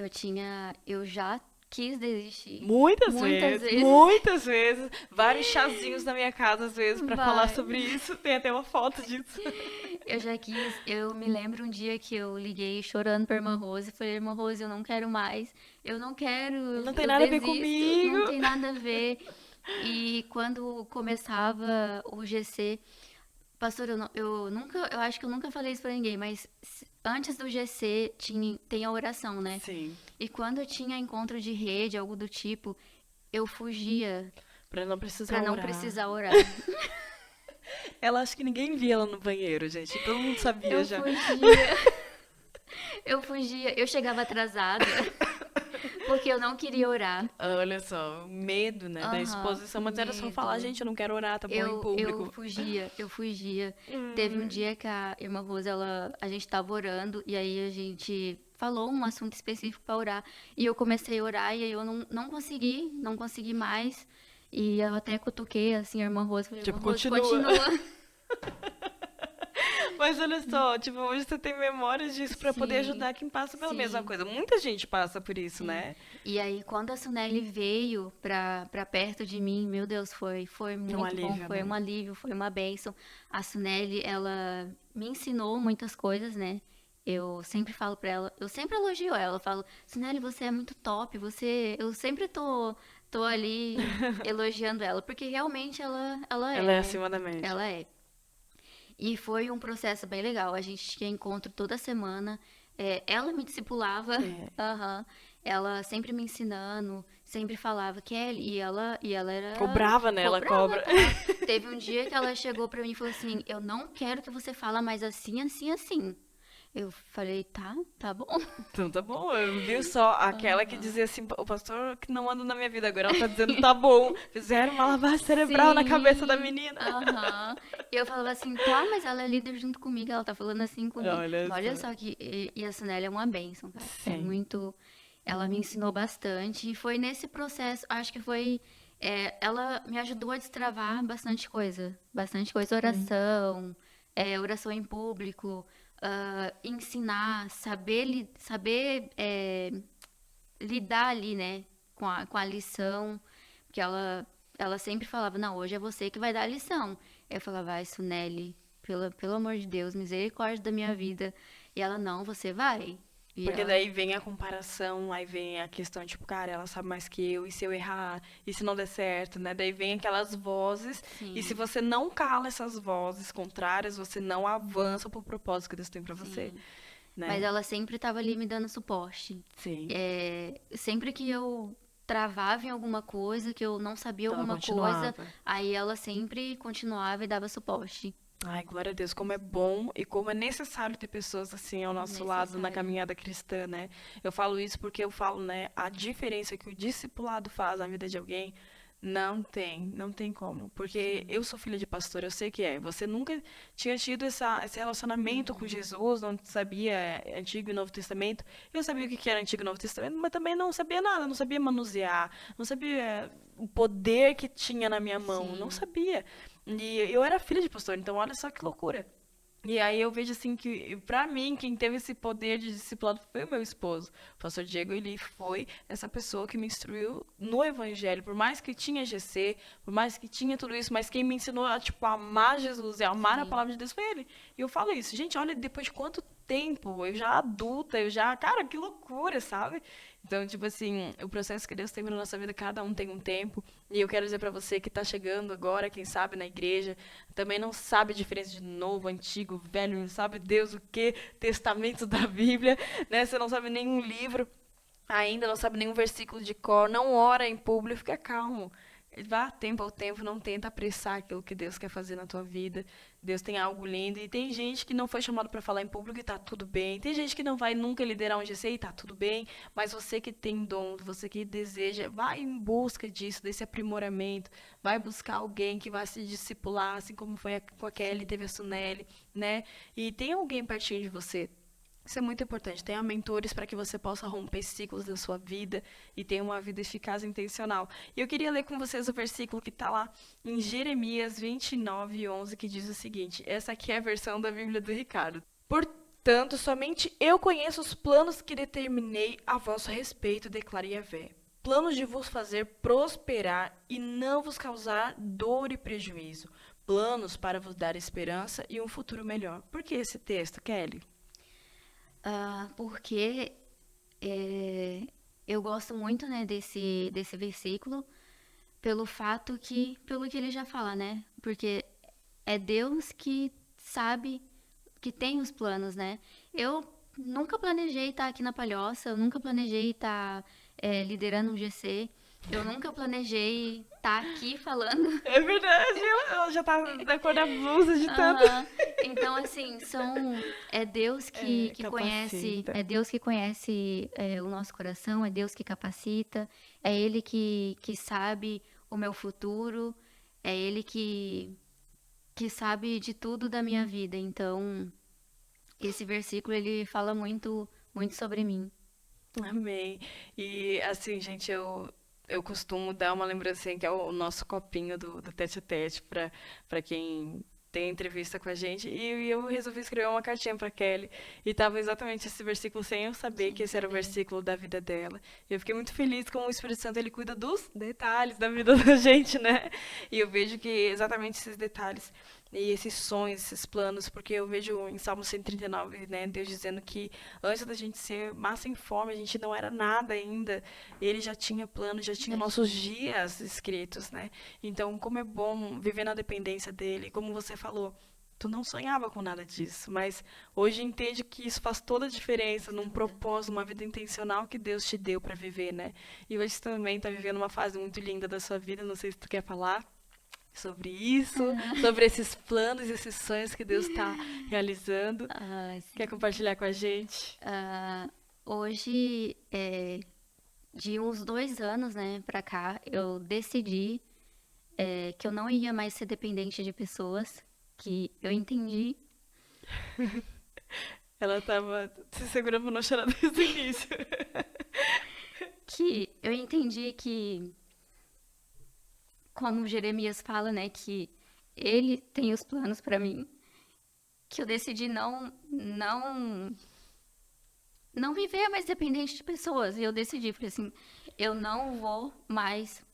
S1: Eu já quis desistir. Muitas vezes.
S2: Muitas vezes, vários chazinhos na minha casa às vezes pra falar
S1: Vai.
S2: sobre isso. Tem até uma foto disso.
S1: Eu já quis. Eu me lembro um dia que eu liguei chorando pra irmã Rose e falei, irmã Rose, eu não quero mais. Eu não quero,
S2: Não tem
S1: eu
S2: nada a ver
S1: desisto,
S2: comigo.
S1: não tem nada a ver. E quando começava o GC, pastor, eu acho que eu nunca falei isso pra ninguém, mas antes do GC tem a oração, né?
S2: Sim.
S1: E quando eu tinha encontro de rede, algo do tipo, eu fugia
S2: Pra não precisar
S1: pra não
S2: orar.
S1: precisar orar.
S2: Ela acho que ninguém via ela no banheiro, gente. Todo mundo sabia
S1: Eu
S2: já.
S1: fugia, eu fugia, eu chegava atrasada porque eu não queria orar.
S2: Olha só, o medo, né, da
S1: Aham,
S2: exposição. Mas era só falar,
S1: medo.
S2: gente, eu não quero orar, tá bom, em
S1: Eu
S2: público.
S1: fugia, eu fugia. Teve um
S2: Hum,
S1: dia que a irmã Rosa, a gente tava orando e aí a gente falou um assunto específico pra orar e eu comecei a orar e aí eu não consegui mais. E eu até cutuquei assim a irmã Rosa, falei, irmã
S2: tipo,
S1: Rosa,
S2: continua.
S1: continua.
S2: Mas olha só, tipo, hoje você tem memórias disso pra poder
S1: Sim,
S2: ajudar quem passa pela mesma
S1: sim.
S2: coisa. Muita gente passa por isso,
S1: Sim.
S2: né?
S1: E aí, quando a Suneli veio pra perto de mim, meu Deus, foi
S2: É um
S1: muito bom,
S2: alívio,
S1: foi um
S2: né?
S1: alívio, foi uma bênção. A Suneli, ela me ensinou muitas coisas, né? Eu sempre falo pra ela, eu sempre elogio ela, eu falo, Suneli, você é muito top, eu sempre tô ali elogiando ela, porque realmente ela
S2: Ela
S1: é,
S2: é
S1: né?
S2: acima da média.
S1: Ela é. E foi um processo bem legal. A gente tinha encontro toda semana. Ela me discipulava,
S2: É.
S1: aham. Ela sempre me ensinando, sempre falava, Kelly, e ela era
S2: Cobrava, né? Ela
S1: cobrava,
S2: cobra.
S1: tá? Teve um dia que ela chegou pra mim e falou assim, eu não quero que você fala mais assim, assim, assim. Eu falei, tá bom.
S2: Então tá bom, eu vi só aquela que
S1: Aham.
S2: dizia assim, o pastor que não anda na minha vida, agora ela tá dizendo tá bom, fizeram uma lavagem cerebral na cabeça da
S1: Sim,
S2: menina.
S1: aham. E eu falava assim, tá, mas ela é líder junto comigo, ela tá falando assim comigo.
S2: Olha só.
S1: Olha só que. E a Sunela é uma bênção, cara. É
S2: Sim.
S1: muito. Ela me ensinou bastante. E foi nesse processo, acho que foi. Ela me ajudou a destravar bastante coisa. Bastante coisa. Oração, oração em público, ensinar, saber lidar ali, né, com a lição, porque ela sempre falava, não, hoje é você que vai dar a lição. Eu falava, vai, Suneli, pelo amor de Deus, misericórdia da minha vida. E ela, não, você vai. E
S2: Porque
S1: ela,
S2: daí vem a comparação, aí vem a questão, tipo, cara, ela sabe mais que eu, e se eu errar, e se não der certo, né? Daí vem aquelas vozes, e se
S1: sim,
S2: você não cala essas vozes contrárias, você não avança pro propósito que Deus tem pra você.
S1: sim.
S2: né?
S1: Mas ela sempre estava ali me dando suporte.
S2: Sim.
S1: Sempre que eu travava em alguma coisa, que eu não sabia
S2: Ela
S1: alguma coisa,
S2: continuava.
S1: aí ela sempre continuava e dava suporte.
S2: Ai, glória a Deus, como é bom e como é necessário ter pessoas assim ao nosso lado na
S1: Necessário.
S2: caminhada cristã, né? Eu falo isso porque eu falo, né, a diferença que o discipulado faz na vida de alguém não tem como. Porque
S1: Sim.
S2: eu sou filha de pastor, eu sei que é. Você nunca tinha tido esse relacionamento com Jesus, não sabia Antigo e Novo Testamento. Eu sabia o que que era Antigo e Novo Testamento, mas também não sabia nada, não sabia manusear, não sabia o poder que tinha na minha mão, não
S1: Sim.
S2: sabia. E eu era filha de pastor, então olha só que loucura. E aí eu vejo assim que, pra mim, quem teve esse poder de discipulado foi o meu esposo. O pastor Diego, ele foi essa pessoa que me instruiu no evangelho. Por mais que tinha GC, por mais que tinha tudo isso, mas quem me ensinou a, tipo, amar Jesus e amar a
S1: Sim.
S2: palavra de Deus foi ele. E eu falo isso. Gente, olha, depois de quanto tempo, eu já adulta, eu já... Cara, que loucura, sabe? Então, tipo assim, o processo que Deus tem na nossa vida, cada um tem um tempo. E eu quero dizer pra você que tá chegando agora, quem sabe, na igreja, também não sabe a diferença de novo, antigo, velho, não sabe Deus o que, testamento da Bíblia, né? Você não sabe nenhum livro, ainda não sabe nenhum versículo de cor, não ora em público, fica calmo. Vá tempo ao tempo, não tenta apressar aquilo que Deus quer fazer na tua vida. Deus tem algo lindo e tem gente que não foi chamado para falar em público e tá tudo bem. Tem gente que não vai nunca liderar um GC e tá tudo bem, mas você que tem dom, você que deseja, vai em busca disso, desse aprimoramento. Vai buscar alguém que vai se discipular, assim como foi com a Kelly, teve a Sunelli, né? E tem alguém pertinho de você. Isso é muito importante. Tenha mentores para que você possa romper ciclos da sua vida e tenha uma vida eficaz e intencional. E eu queria ler com vocês o versículo que está lá em Jeremias 29:11, que diz o seguinte. Essa aqui é a versão da Bíblia do Ricardo. Portanto, somente eu conheço os planos que determinei a vosso respeito, declara Yahvé. Planos de vos fazer prosperar e não vos causar dor e prejuízo. Planos para vos dar esperança e um futuro melhor. Por que esse texto, Kelly?
S1: Porque eu gosto muito, né, desse versículo, pelo que ele já fala, né? Porque é Deus que sabe, que tem os planos, né? Eu nunca planejei estar aqui na Palhoça, eu nunca planejei estar liderando um GC, eu nunca planejei estar aqui falando.
S2: É verdade, ela já tá da cor da blusa de tanto.
S1: Aham. Então, assim, é Deus
S2: É,
S1: que conhece,
S2: capacita.
S1: é Deus que conhece o nosso coração, é Deus que capacita, é Ele que sabe o meu futuro, é Ele que sabe de tudo da minha vida. Então, esse versículo, ele fala muito, muito sobre mim.
S2: Amém. E assim, gente, eu costumo dar uma lembrancinha que é o nosso copinho do tete a tete para quem tem entrevista com a gente. E eu resolvi escrever uma cartinha para Kelly. E tava exatamente esse versículo sem eu saber que
S1: Sem
S2: esse era o
S1: saber.
S2: versículo da vida dela. E eu fiquei muito feliz como o Espírito Santo ele cuida dos detalhes da vida da gente, né? E eu vejo que exatamente esses detalhes e esses sonhos, esses planos, porque eu vejo em Salmo 139, né, Deus dizendo que antes da gente ser massa informe, a gente não era nada ainda. Ele já tinha planos, já tinha
S1: Já
S2: nossos
S1: tinha.
S2: dias escritos, né? Então, como é bom viver na dependência dele, como você falou, tu não sonhava com nada disso, mas hoje entende que isso faz toda a diferença num propósito, uma vida intencional que Deus te deu para viver, né? E hoje você também está vivendo uma fase muito linda da sua vida, não sei se tu quer falar sobre isso, sobre esses planos, esses sonhos que Deus está realizando.
S1: Ah,
S2: Quer
S1: sim.
S2: compartilhar com a gente?
S1: Hoje, de uns 2 anos, né, pra cá, eu decidi que eu não ia mais ser dependente de pessoas, que eu entendi
S2: Ela estava se segurando para não chorar desde o início.
S1: que, como Jeremias fala, né, que ele tem os planos pra mim, que eu decidi não viver mais dependente de pessoas. E eu decidi, falei assim, eu não vou mais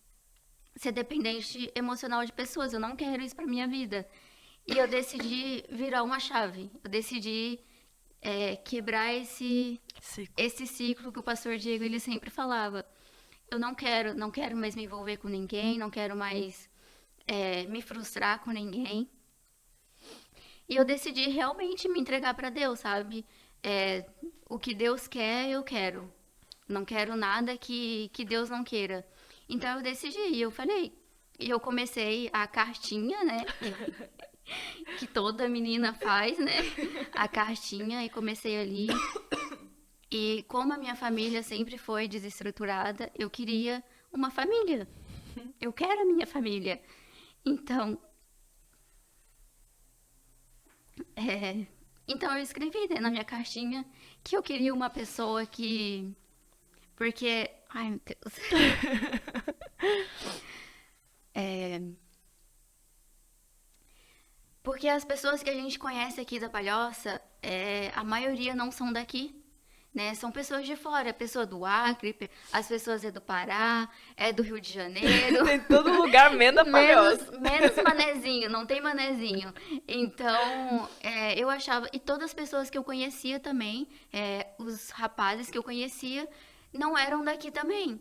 S1: ser dependente emocional de pessoas, eu não quero isso pra minha vida. E eu decidi virar uma chave. Eu decidi quebrar
S2: Ciclo.
S1: esse ciclo que o pastor Diego ele sempre falava. Eu não quero mais me envolver com ninguém, não quero mais me frustrar com ninguém. E eu decidi realmente me entregar para Deus, sabe? O que Deus quer, eu quero. Não quero nada que Deus não queira. Então eu decidi, e eu falei. E eu comecei a cartinha, né? Que toda menina faz, né? A cartinha, e comecei ali. E como a minha família sempre foi desestruturada, eu queria uma família. Eu quero a minha família. Então, então eu escrevi, né, na minha cartinha que eu queria uma pessoa que. Porque. Ai, meu Deus. Porque as pessoas que a gente conhece aqui da Palhoça, a maioria não são daqui. Né? São pessoas de fora, pessoa do Acre, as pessoas é do Pará, é do Rio de Janeiro.
S2: Tem todo lugar menos da Palhoça.
S1: Menos manezinho, não tem manezinho. Então, eu achava. E todas as pessoas que eu conhecia também, os rapazes que eu conhecia, não eram daqui também.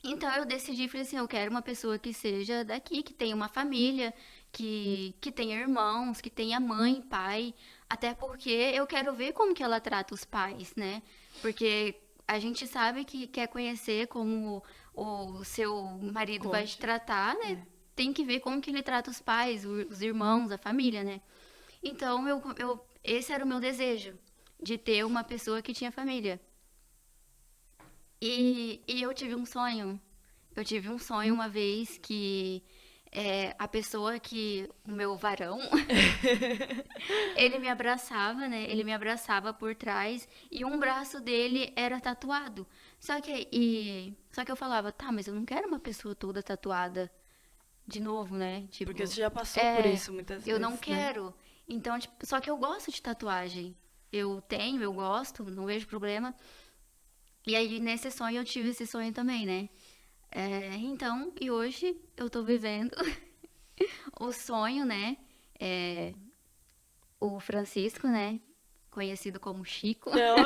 S1: Então eu decidi, falei assim, eu quero uma pessoa que seja daqui, que tenha uma família, que tenha irmãos, que tenha mãe, pai, até porque eu quero ver como que ela trata os pais, né? Porque a gente sabe que quer conhecer como o seu marido vai te tratar, né? Tem que ver como que ele trata os pais, os irmãos, a família, né? Então esse era o meu desejo, de ter uma pessoa que tinha família. E eu tive um sonho. Eu tive um sonho uma vez que a pessoa que. O meu varão. Ele me abraçava, né? Ele me abraçava por trás e um braço dele era tatuado. Só que eu falava, tá, mas eu não quero uma pessoa toda tatuada de novo, né? Tipo,
S2: Porque você já passou por isso muitas vezes.
S1: eu não quero. Então, tipo, só que eu gosto de tatuagem. Eu gosto, não vejo problema. E aí, nesse sonho, eu tive esse sonho também, né? Então, e hoje eu tô vivendo o sonho, né? O Francisco, né? Conhecido como Chico.
S2: Não,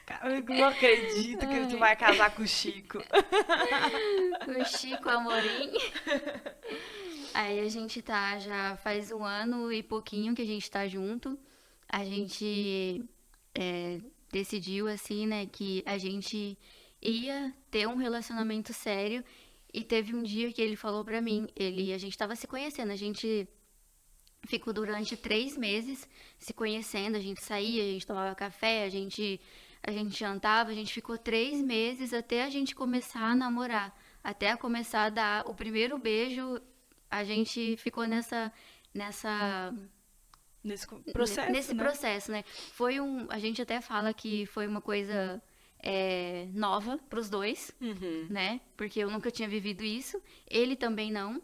S2: cara, eu não acredito que tu vai casar com o Chico.
S1: O Chico Amorim. Aí a gente tá, já faz 1 ano e pouquinho que a gente tá junto. A gente decidiu, assim, né, que a gente ia ter um relacionamento sério. E teve um dia que ele falou pra mim, a gente tava se conhecendo, a gente ficou durante 3 meses se conhecendo, a gente saía, a gente tomava café, a gente jantava, a gente ficou 3 meses até a gente começar a namorar. Até começar a dar o primeiro beijo, a gente ficou nessa
S2: Nesse processo,
S1: nesse
S2: né?
S1: processo, né? A gente até fala que foi uma coisa nova pros dois, né? Porque eu nunca tinha vivido isso, ele também não.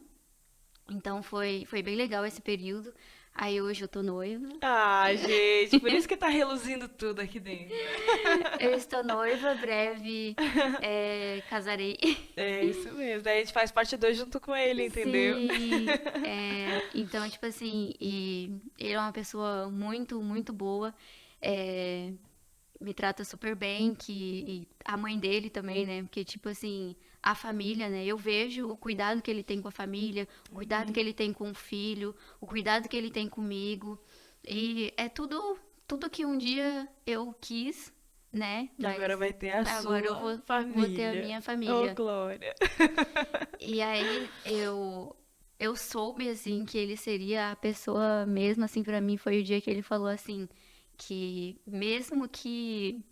S1: Então foi bem legal esse período. Aí hoje eu tô noiva.
S2: Ah, gente, por isso que tá reluzindo tudo aqui dentro.
S1: Eu estou noiva, breve casarei.
S2: É isso mesmo. Daí a gente faz parte 2 junto com ele, entendeu?
S1: Sim. Então, tipo assim, e ele é uma pessoa muito, muito boa. Me trata super bem, e a mãe dele também, né? Porque, tipo assim, a família, né? Eu vejo o cuidado que ele tem com a família, o cuidado que ele tem com o filho, o cuidado que ele tem comigo. E é tudo que um dia eu quis, né?
S2: E agora vai ter a
S1: agora
S2: sua
S1: eu
S2: família.
S1: vou ter a minha família.
S2: Oh, Glória.
S1: E aí eu soube, assim, que ele seria a pessoa mesmo, assim, pra mim, foi o dia que ele falou assim, que mesmo que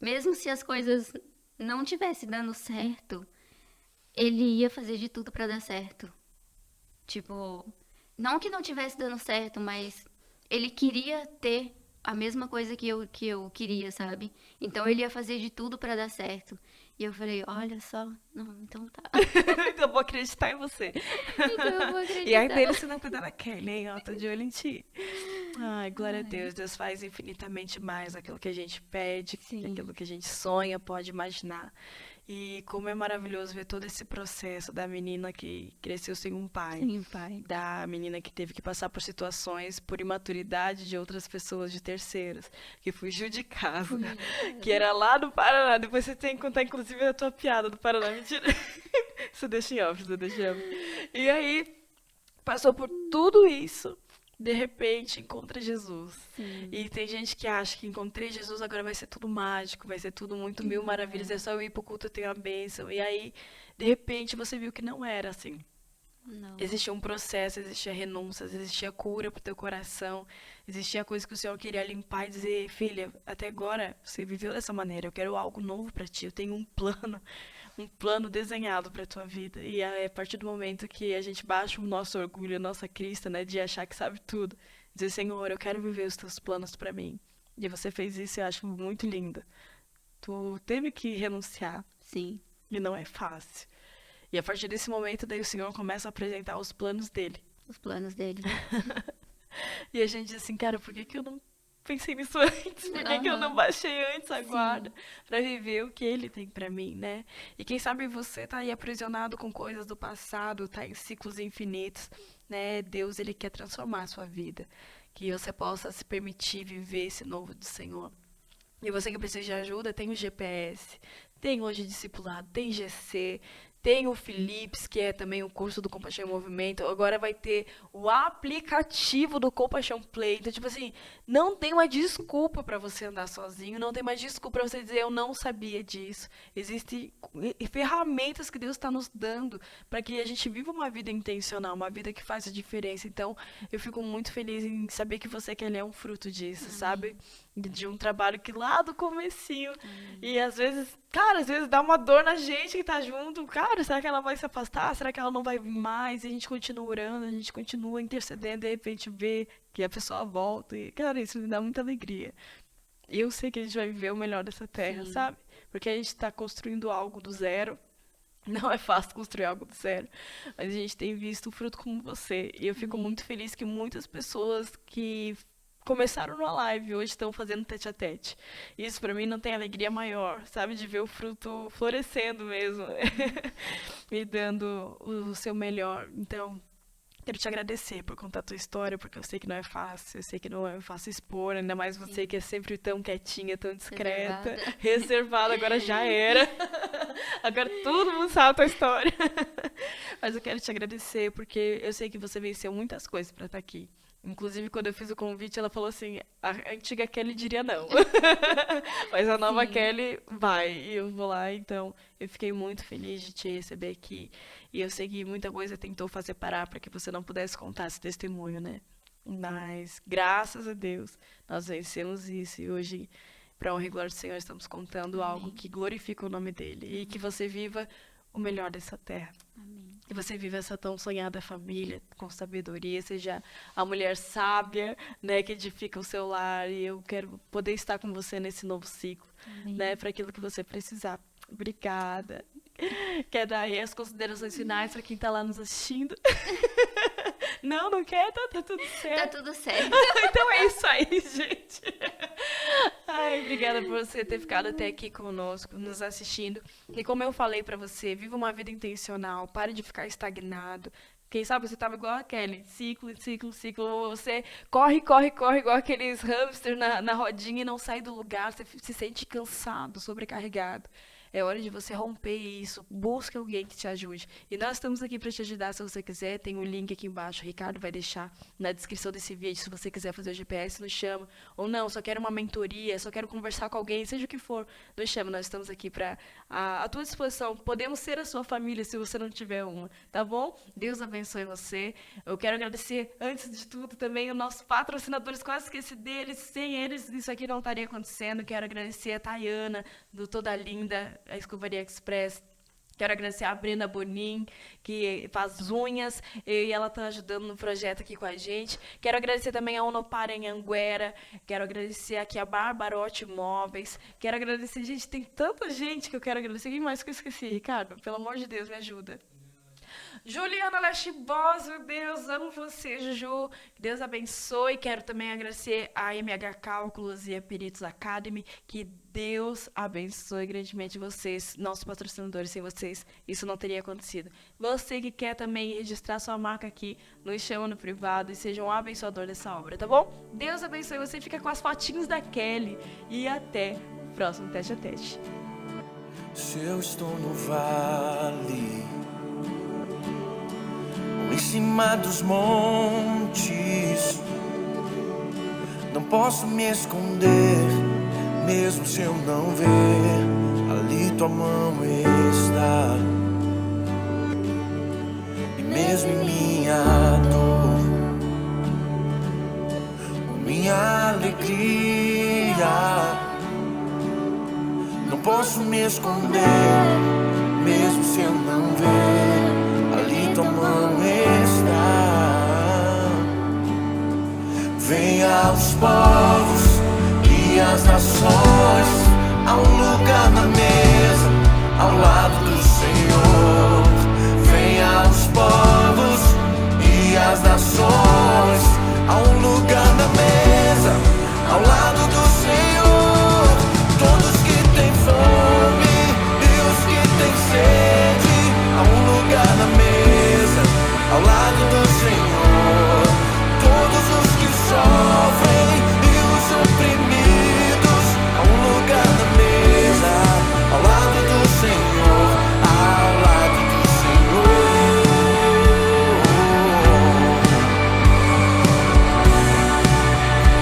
S1: mesmo se as coisas não tivessem dando certo, ele ia fazer de tudo pra dar certo. Tipo, não que não tivesse dando certo, mas ele queria ter a mesma coisa que eu queria, sabe? Então ele ia fazer de tudo pra dar certo. E eu falei, olha só, não, então tá.
S2: Então eu vou acreditar em você.
S1: Então eu vou acreditar.
S2: E aí dele se não cuidar da Kelly, hein? Ó, tô de olho em ti. Ai, glória a Deus. Deus faz infinitamente mais aquilo que a gente pede,
S1: Sim.
S2: aquilo que a gente sonha, pode imaginar. E como é maravilhoso ver todo esse processo da menina que cresceu sem um pai.
S1: Sim, pai.
S2: Da menina que teve que passar por situações, por imaturidade de outras pessoas, de terceiros, que fugiu de casa, que era lá do Paraná. Depois você tem que contar, inclusive, a tua piada do Paraná. Mentira. Isso deixa em off, isso deixa em off. E aí, passou por tudo isso de repente encontra Jesus.
S1: Sim.
S2: E tem gente que acha que encontrei Jesus, agora vai ser tudo mágico, vai ser tudo muito mil maravilhas, é só eu ir pro culto, eu tenho a bênção. E aí, de repente, você viu que não era assim.
S1: Não.
S2: Existia um processo, existia renúncias, existia cura pro teu coração, existia coisa que o Senhor queria limpar e dizer, filha, até agora você viveu dessa maneira, eu quero algo novo pra ti, eu tenho um plano desenhado pra tua vida. E é a partir do momento que a gente baixa o nosso orgulho, a nossa crista, né, de achar que sabe tudo, dizer, Senhor, eu quero viver os teus planos pra mim. E você fez isso e eu acho muito lindo. Tu teve que renunciar
S1: Sim.
S2: e não é fácil. E a partir desse momento, daí o Senhor começa a apresentar os planos dele.
S1: Os planos dele.
S2: E a gente diz assim, cara, por que que eu não pensei nisso antes? Por que que eu não baixei antes a guarda pra viver o que ele tem pra mim, né? E quem sabe você tá aí aprisionado com coisas do passado, tá em ciclos infinitos, né? Deus, ele quer transformar a sua vida. Que você possa se permitir viver esse novo do Senhor. E você que precisa de ajuda, tem o GPS, tem hoje discipulado, tem GC, tem o Philips, que é também o curso do Compaixão em Movimento. Agora vai ter o aplicativo do Compaixão Play. Então, tipo assim, não tem uma desculpa para você andar sozinho, não tem mais desculpa para você dizer eu não sabia disso. Existem ferramentas que Deus está nos dando para que a gente viva uma vida intencional, uma vida que faz a diferença. Então, eu fico muito feliz em saber que você quer ler um fruto disso, sabe? De um trabalho que lá do comecinho. E às vezes, cara, às vezes dá uma dor na gente que tá junto. Cara, será que ela vai se afastar? Será que ela não vai vir mais? E a gente continua orando, a gente continua intercedendo, de repente vê que a pessoa volta. E, cara, isso me dá muita alegria. E eu sei que a gente vai viver o melhor dessa terra, sabe? Porque a gente tá construindo algo do zero. Não é fácil construir algo do zero, mas a gente tem visto o fruto como você. E eu fico muito feliz que muitas pessoas que começaram numa live, hoje estão fazendo tete-a-tete. Isso pra mim não tem alegria maior, sabe? De ver o fruto florescendo mesmo. E dando o seu melhor. Então, quero te agradecer por contar a tua história, porque eu sei que não é fácil, eu sei que não é fácil expor, ainda mais você que é sempre tão quietinha, tão discreta, reservada, agora já era. Agora todo mundo sabe a tua história. Mas eu quero te agradecer, porque eu sei que você venceu muitas coisas pra estar aqui. Inclusive, quando eu fiz o convite, ela falou assim, a antiga Kelly diria não. Mas a nova Kelly vai. E eu vou lá, então eu fiquei muito feliz de te receber aqui. E eu sei que muita coisa tentou fazer parar para que você não pudesse contar esse testemunho, né? Mas, graças a Deus, nós vencemos isso. E hoje, para honra e glória do Senhor, estamos contando algo que glorifica o nome dele. E que você viva o melhor dessa terra.
S1: Amém.
S2: Que você viva essa tão sonhada família com sabedoria, seja a mulher sábia, né, que edifica o seu lar. E eu quero poder estar com você nesse novo ciclo, né, para aquilo que você precisar. Obrigada. Quer dar aí as considerações finais para quem está lá nos assistindo? Não quer? Tá tudo certo.
S1: Tá tudo certo.
S2: Então é isso aí, gente. Ai, obrigada por você ter ficado até aqui conosco, nos assistindo. E como eu falei pra você, viva uma vida intencional, pare de ficar estagnado. Quem sabe você tava igual a Kelly, ciclo, você corre, igual aqueles hamsters na rodinha e não sai do lugar, você se sente cansado, sobrecarregado. É hora de você romper isso. Busca alguém que te ajude. E nós estamos aqui para te ajudar se você quiser. Tem um link aqui embaixo. O Ricardo vai deixar na descrição desse vídeo. Se você quiser fazer o GPS, nos chama. Ou não, só quero uma mentoria, só quero conversar com alguém, seja o que for, nos chama. Nós estamos aqui para à tua disposição. Podemos ser a sua família se você não tiver uma, tá bom? Deus abençoe você. Eu quero agradecer, antes de tudo, também os nossos patrocinadores. Quase esqueci deles. Sem eles, isso aqui não estaria acontecendo. Quero agradecer a Tayana, do Toda Linda, a Escovaria Express. Quero agradecer a Brenda Bonin, que faz unhas, e ela está ajudando no projeto aqui com a gente. Quero agradecer também a Onopara em Anguera. Quero agradecer aqui a Barbarote Móveis. Quero agradecer, gente, tem tanta gente que eu quero agradecer. Quem mais que eu esqueci, Ricardo? Pelo amor de Deus, me ajuda. Juliana Lachibos, meu Deus, amo você, Juju. Que Deus abençoe. Quero também agradecer a MH Cálculos e a Peritos Academy. Que Deus abençoe grandemente vocês, nossos patrocinadores. Sem vocês, isso não teria acontecido. Você que quer também registrar sua marca aqui, nos chama no privado e seja um abençoador dessa obra, tá bom? Deus abençoe você. Fica com as fotinhos da Kelly. E até o próximo Tete a Tete.
S3: Se eu estou no vale, em cima dos montes, Não posso me esconder, mesmo se eu não ver. Ali tua mão está. E mesmo em minha dor, minha alegria, não posso me esconder, mesmo se eu não ver. Ali tua mão está. Venha aos povos e às nações, há um lugar na mesa, ao lado